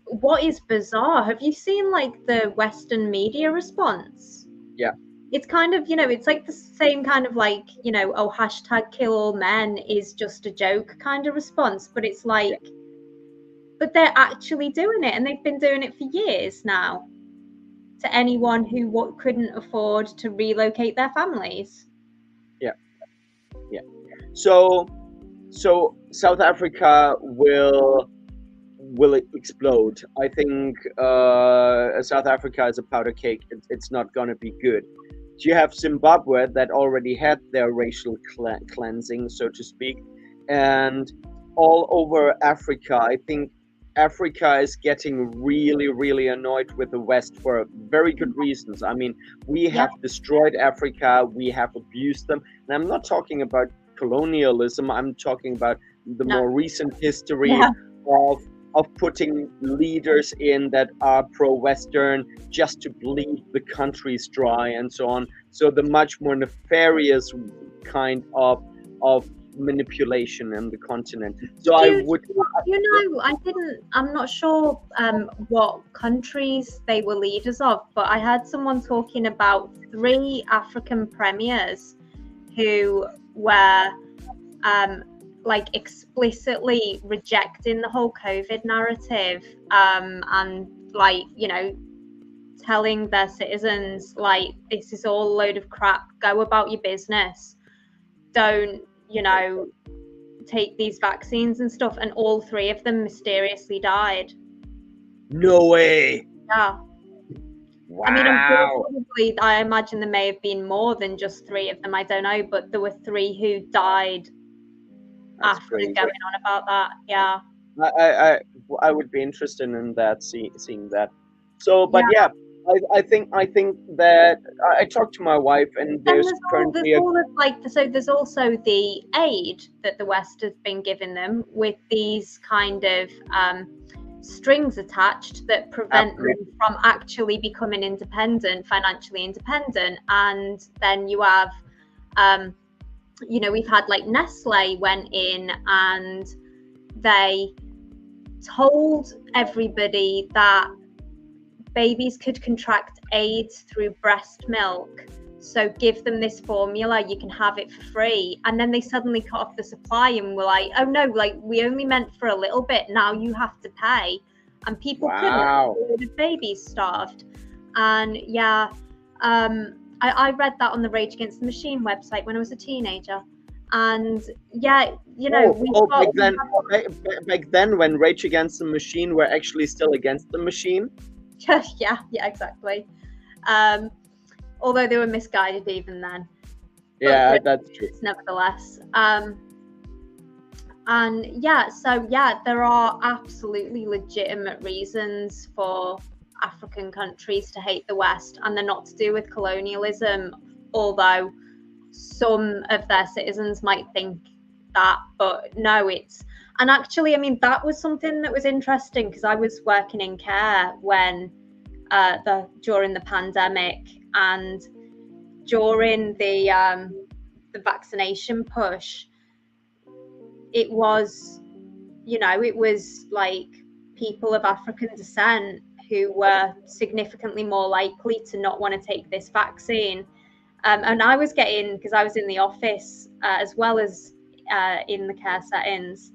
what is bizarre, have you seen like the Western media response? Yeah. It's kind of, you know, it's like the same kind of like, you know, oh, hashtag kill all men is just a joke kind of response. But it's like, but they're actually doing it, and they've been doing it for years now to anyone who couldn't afford to relocate their families. Yeah. So South Africa will explode. I think South Africa is a powder cake. It's not going to be good. You have Zimbabwe that already had their racial cleansing, so to speak, and all over Africa. I think Africa is getting really, really annoyed with the West for very good reasons. I mean, we have destroyed Africa, we have abused them, and I'm not talking about colonialism. I'm talking about the more recent history of putting leaders in that are pro-Western just to bleed the countries dry and so on. So the much more nefarious kind of manipulation in the continent. So Do I you, would. I'm not sure what countries they were leaders of, but I heard someone talking about 3 African premiers who were like explicitly rejecting the whole COVID narrative, and like, you know, telling their citizens like, this is all a load of crap, go about your business, don't, you know, take these vaccines and stuff. And all 3 of them mysteriously died. No way. Yeah. Wow. I mean, probably, I imagine there may have been more than just 3 of them, I don't know, but there were 3 who died. That's after crazy. Going on about that. Yeah, I would be interested in that, seeing that. So, but yeah, I think that I talked to my wife, and there's currently there's also the aid that the West has been giving them with these kind of strings attached that prevent them from actually becoming financially independent. And then you have you know, we've had like Nestle went in and they told everybody that babies could contract AIDS through breast milk, so give them this formula, you can have it for free. And then they suddenly cut off the supply and were like, oh no, like, we only meant for a little bit, now you have to pay. And people couldn't, the babies starved. And yeah, I read that on the Rage Against the Machine website when I was a teenager. And yeah, you know, back then when Rage Against the Machine were actually still against the machine. yeah, exactly. Although they were misguided even then. Yeah, that's true. Nevertheless. And yeah, so yeah, there are absolutely legitimate reasons for African countries to hate the West, and they're not to do with colonialism, although some of their citizens might think that, but no, it's. And actually, I mean, that was something that was interesting, because I was working in care when during the pandemic, and during the vaccination push, it was, you know, it was like people of African descent who were significantly more likely to not want to take this vaccine. And I was getting, because I was in the office as well as in the care settings,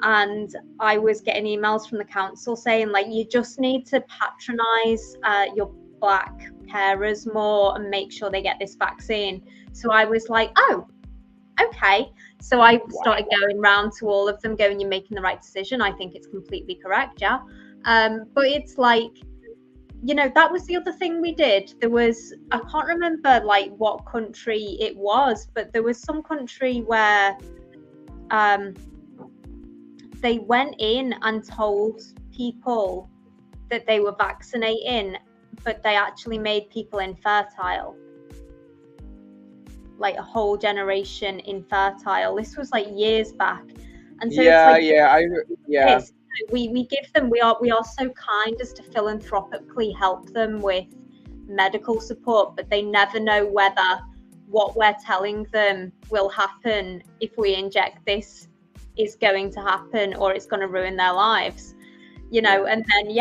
and I was getting emails from the council saying, like, you just need to patronise your Black carers more and make sure they get this vaccine. So I was like, oh, okay. So I started going round to all of them going, you're making the right decision. I think it's completely correct, yeah. But it's like, you know, that was the other thing we did. There was, I can't remember like what country it was, but there was some country where they went in and told people that they were vaccinating, but they actually made people infertile. Like a whole generation infertile. This was like years back. And so it's like, we give them, we are so kind as to philanthropically help them with medical support, but they never know whether what we're telling them will happen if we inject this is going to happen, or it's going to ruin their lives, you know. And then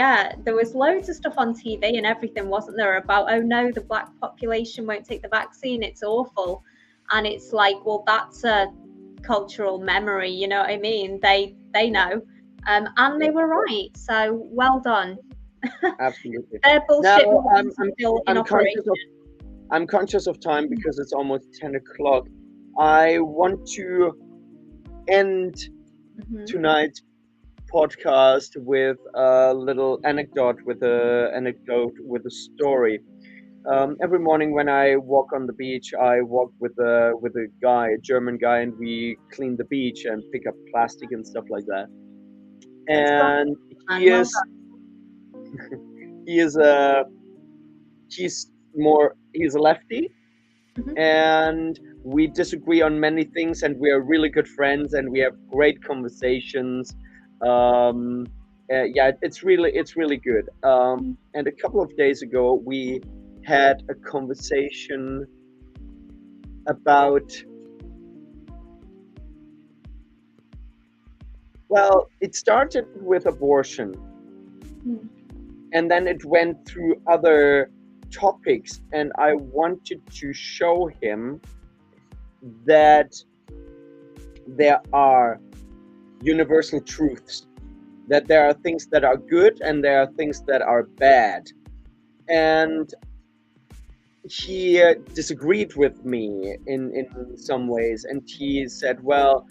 there was loads of stuff on TV and everything, wasn't there, about, oh no, the Black population won't take the vaccine, it's awful. And it's like, well, that's a cultural memory, you know what I mean? They know, and they were right, so well done. Absolutely. Their bullshit. I'm conscious of time because it's almost 10 o'clock. I want to end tonight's podcast with a little anecdote, with a story. Every morning when I walk on the beach, I walk with a guy, a German guy, and we clean the beach and pick up plastic and stuff like that. And he's a lefty, and we disagree on many things, and we are really good friends, and we have great conversations. It's really good. And a couple of days ago, we had a conversation about Well, it started with abortion, Mm. and then it went through other topics, and I wanted to show him that there are universal truths, that there are things that are good and there are things that are bad. And he disagreed with me in some ways, and he said, well,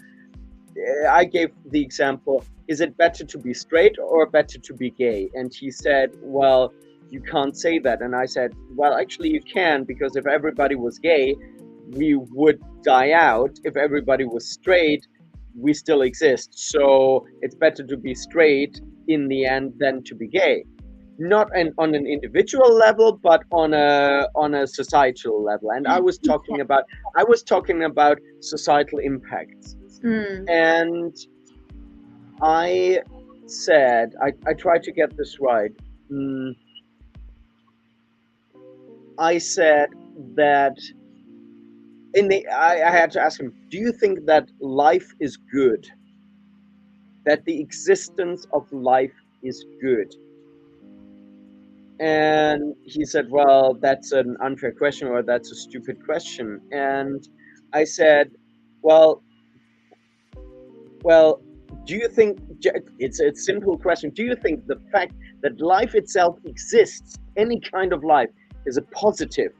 I gave the example, is it better to be straight or better to be gay? And he said, well, you can't say that. And I said, well, actually you can, because if everybody was gay, we would die out. If everybody was straight, we still exist. So it's better to be straight in the end than to be gay. Not on an individual level, but on a societal level. And I was talking about societal impacts. Mm. And I said, I tried to get this right. I said that I had to ask him, do you think that life is good? That the existence of life is good? And he said, well, that's an unfair question, or that's a stupid question. And I said, well, do you think, it's a simple question, do you think the fact that life itself exists, any kind of life, is a positive?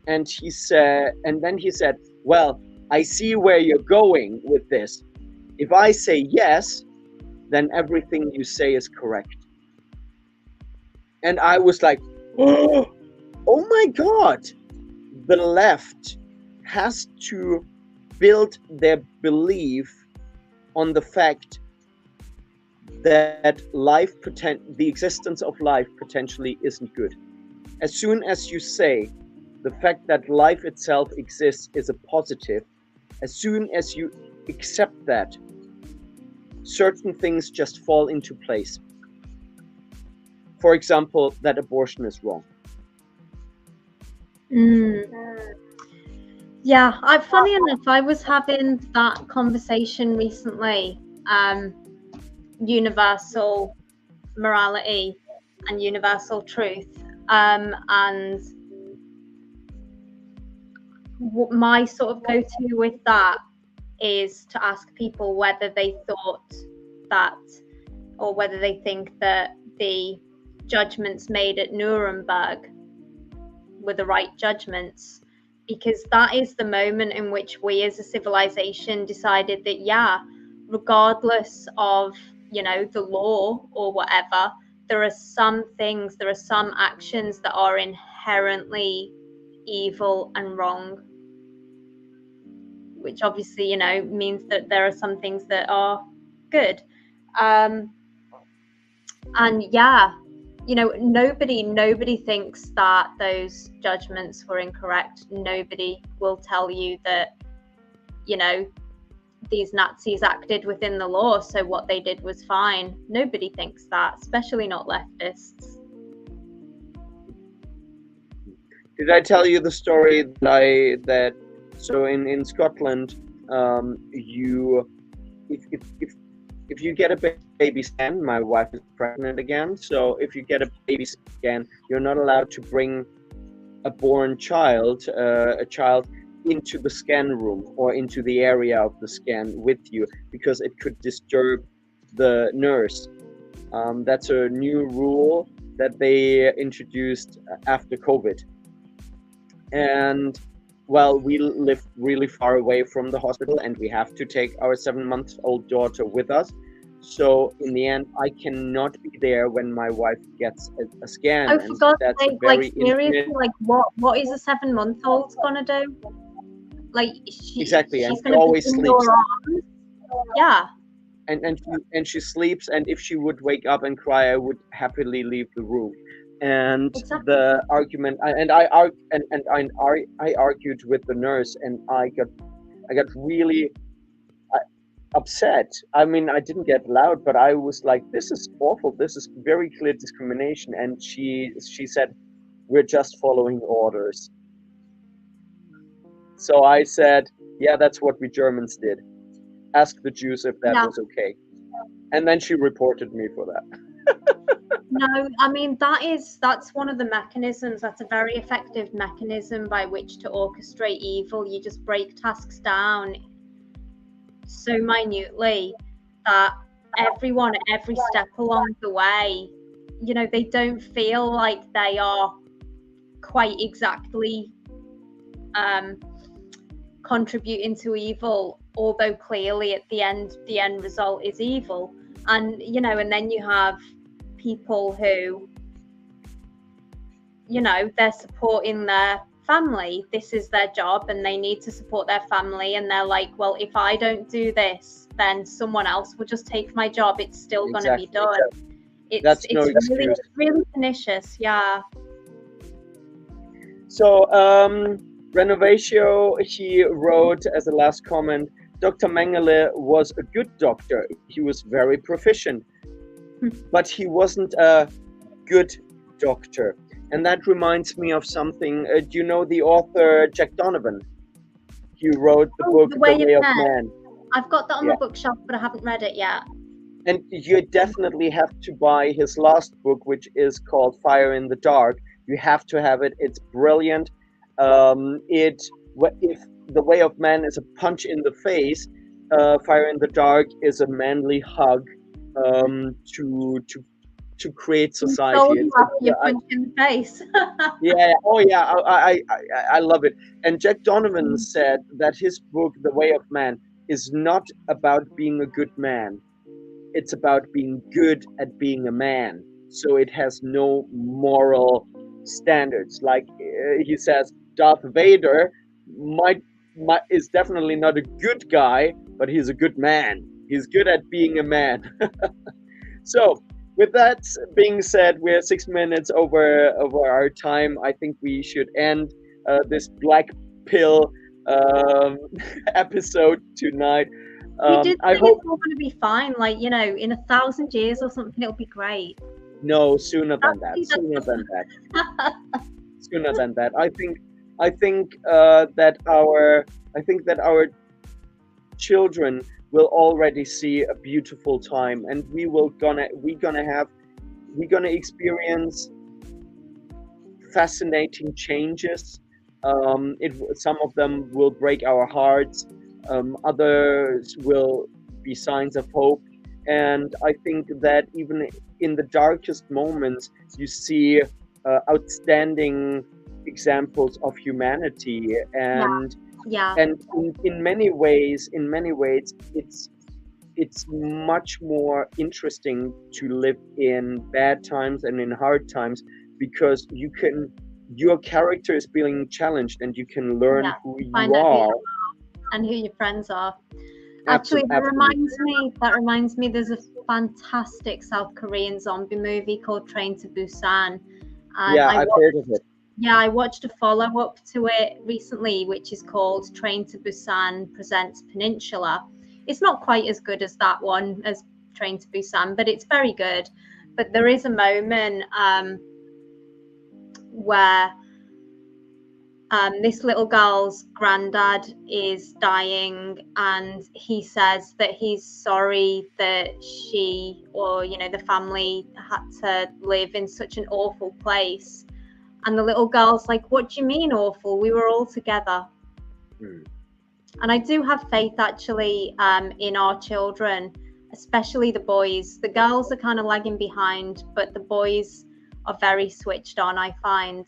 And then he said, well, I see where you're going with this. If I say yes, then everything you say is correct. And I was like, oh my God, the left has to build their belief on the fact that the existence of life potentially isn't good. As soon as you say the fact that life itself exists is a positive, as soon as you accept that, certain things just fall into place. For example, that abortion is wrong. Yeah, funny enough, I was having that conversation recently. Universal morality and universal truth. And my sort of go-to with that is to ask people whether they thought that, or whether they think that the judgments made at Nuremberg were the right judgments, because that is the moment in which we as a civilization decided that, yeah, regardless of, the law or whatever, there are some actions that are inherently evil and wrong, which obviously, means that there are some things that are good. And yeah, nobody thinks that those judgments were incorrect. Nobody will tell you that, these Nazis acted within the law, so what they did was fine. Nobody thinks that, especially not leftists. Did I tell you the story that so in Scotland, if you get a baby scan, my wife is pregnant again, so if you get a baby scan, you're not allowed to bring a born child, into the scan room or into the area of the scan with you, because it could disturb the nurse. That's a new rule that they introduced after COVID. And well, we live really far away from the hospital, and we have to take our 7-month-old daughter with us. So in the end, I cannot be there when my wife gets a scan. Oh, for God's sake, like seriously, like what is a 7-month-old gonna do? Like exactly, she's and she gonna always be in sleeps. your arms. Yeah. And she sleeps, and if she would wake up and cry, I would happily leave the room. And Exactly. the argument, I argued with the nurse, and I got really upset. I mean, I didn't get loud, but I was like, this is awful, this is very clear discrimination. And she said, we're just following orders. So I said, yeah, that's what we Germans did. Ask the Jews if that was okay. And then she reported me for that. No, I mean that's one of the mechanisms. That's a very effective mechanism by which to orchestrate evil. You just break tasks down so minutely that everyone at every step along the way, they don't feel like they are quite exactly contributing to evil, although clearly at the end result is evil. And and then you have people who they're supporting their family. This is their job and they need to support their family, and they're like, well, if I don't do this, then someone else will just take my job. It's still going to be done. That's no excuse. Really pernicious. Yeah. So Renovatio, he wrote as a last comment, Dr. Mengele was a good doctor. He was very proficient, but he wasn't a good doctor. And that reminds me of something. Do you know the author Jack Donovan? He wrote the book The Way of Man. I've got that on my bookshelf, but I haven't read it yet. And you definitely have to buy his last book, which is called Fire in the Dark. You have to have it. It's brilliant. If The Way of Man is a punch in the face, Fire in the Dark is a manly hug to create society. You punch in the face. Yeah. Oh, yeah. I love it. And Jack Donovan said that his book, The Way of Man, is not about being a good man. It's about being good at being a man. So it has no moral standards. Like he says, Darth Vader is definitely not a good guy, but he's a good man. He's good at being a man. So with that being said, we're 6 minutes over our time. I think we should end this black pill episode tonight. We did think it's all going to be fine, like, in 1,000 years or something, it'll be great. No, sooner than that. Sooner than that. I think that our children will already see a beautiful time, and we're gonna experience fascinating changes. Some of them will break our hearts. Others will be signs of hope. And I think that even in the darkest moments, you see outstanding examples of humanity. And in many ways, it's much more interesting to live in bad times and in hard times, because your character is being challenged, and you can learn who you are and who your friends are. Actually, that reminds me, there's a fantastic South Korean zombie movie called Train to Busan. And I've heard of it. Yeah, I watched a follow-up to it recently, which is called Train to Busan Presents Peninsula. It's not quite as good as that one, as Train to Busan, but it's very good. But there is a moment where this little girl's granddad is dying, and he says that he's sorry that she, or the family, had to live in such an awful place. And the little girl's like, what do you mean awful? We were all together. And I do have faith, actually, in our children, especially the boys. The girls are kind of lagging behind, but the boys are very switched on, I find.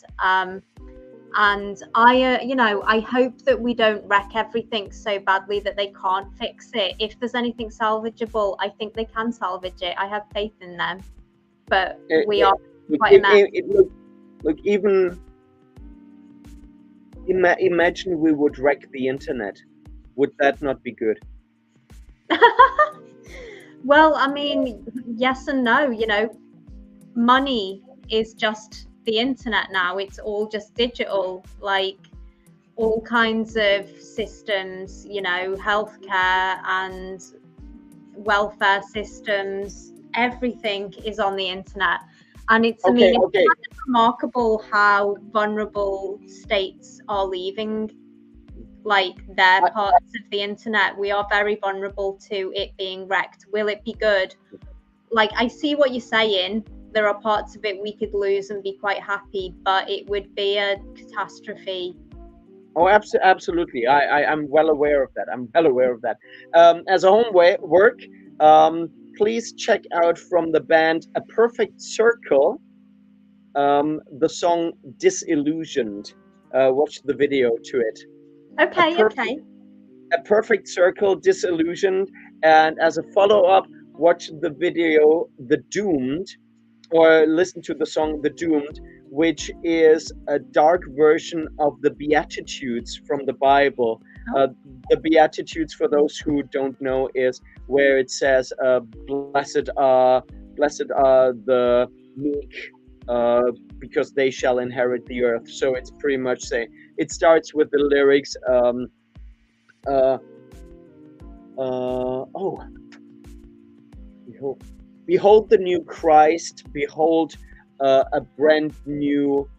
And I hope that we don't wreck everything so badly that they can't fix it. If there's anything salvageable, I think they can salvage it. I have faith in them. But we are quite a mess. Look, even imagine we would wreck the internet. Would that not be good? Well, I mean, yes and no. Money is just the internet now. It's all just digital, like all kinds of systems, healthcare and welfare systems. Everything is on the internet. And it's kind of remarkable how vulnerable states are leaving like their parts of the internet. We are very vulnerable to it being wrecked. Will it be good? Like, I see what you're saying. There are parts of it we could lose and be quite happy, but it would be a catastrophe. Oh, absolutely. I'm well aware of that. As a homework, please check out from the band A Perfect Circle, the song Disillusioned. Watch the video to it. Okay. A Perfect Circle, Disillusioned. And as a follow-up, watch the video The Doomed, or listen to the song The Doomed, which is a dark version of the Beatitudes from the Bible. The Beatitudes, for those who don't know, is where it says, blessed are the meek, because they shall inherit the earth. So it's pretty much saying, it starts with the lyrics, behold the new Christ, behold a brand new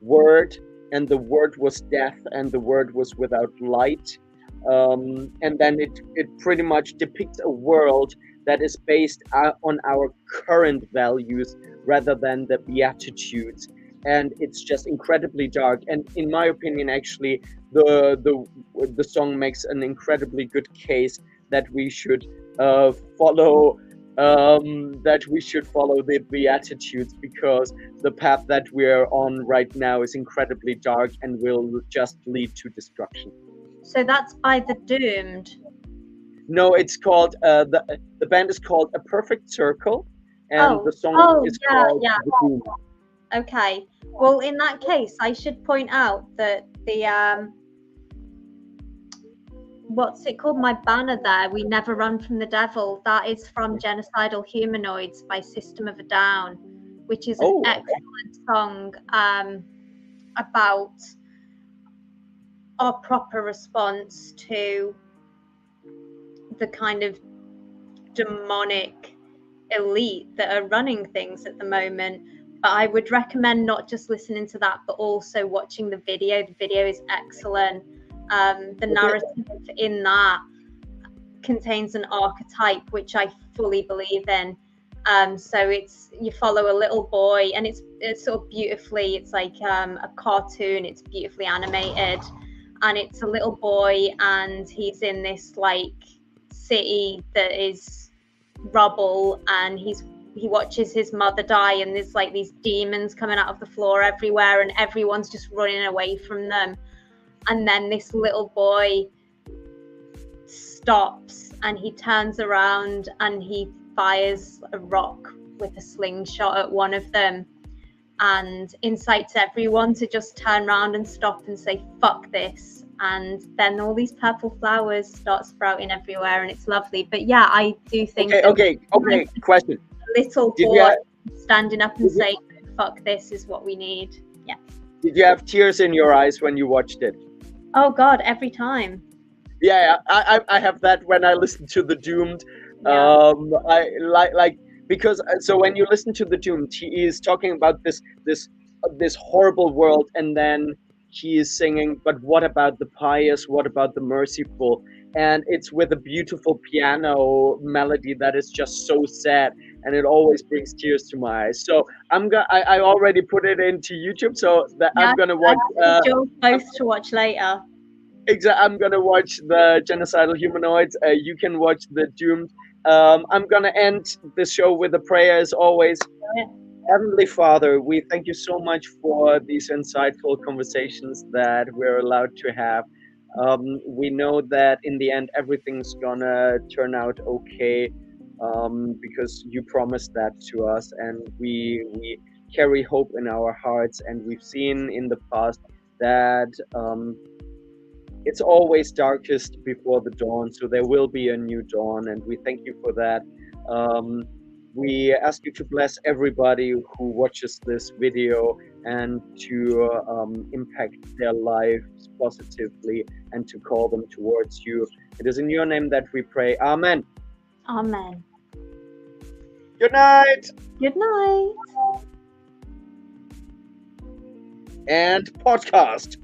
word, and the word was death, and the word was without light. And then it pretty much depicts a world that is based on our current values rather than the Beatitudes. And it's just incredibly dark. And in my opinion, actually, the song makes an incredibly good case that we should follow the Beatitudes, because the path that we're on right now is incredibly dark and will just lead to destruction. So that's by The Doomed? No, it's called, the band is called A Perfect Circle, and the song is called The Doomed. Okay. Well, in that case, I should point out that the what's it called? My banner there, We Never Run from the Devil, that is from Genocidal Humanoids by System of a Down, which is an excellent song about our proper response to the kind of demonic elite that are running things at the moment. But I would recommend not just listening to that, but also watching the video. The video is excellent. The narrative in that contains an archetype which I fully believe in. So you follow a little boy, and it's sort of beautifully, it's like a cartoon, it's beautifully animated, and it's a little boy, and he's in this like city that is rubble, and he watches his mother die, and there's like these demons coming out of the floor everywhere, and everyone's just running away from them. And then this little boy stops, and he turns around and he fires a rock with a slingshot at one of them, and incites everyone to just turn around and stop and say, fuck this. And then all these purple flowers start sprouting everywhere, and it's lovely. But yeah, I do think okay, question. Little boy standing up and saying, fuck this is what we need. Yeah. Did you have tears in your eyes when you watched it? Oh God, every time. Yeah, I have that when I listen to The Doomed. Yeah. I like because so when you listen to The Doomed, he is talking about this horrible world, and then he is singing, but what about the pious? What about the merciful? And it's with a beautiful piano melody that is just so sad, and it always brings tears to my eyes. So I already put it into YouTube, so that I'm gonna watch. You'll post to watch later. Exactly, I'm gonna watch the Genocidal Humanoids. You can watch The Doomed. I'm gonna end the show with a prayer, as always. Heavenly Father, we thank you so much for these insightful conversations that we're allowed to have. We know that in the end, everything's gonna turn out okay, because you promised that to us, and we carry hope in our hearts. And we've seen in the past that it's always darkest before the dawn, so there will be a new dawn, and we thank you for that. We ask you to bless everybody who watches this video, and to impact their lives positively, and to call them towards you. It is in your name that we pray. Amen. Amen. Good night. Good night. And podcast.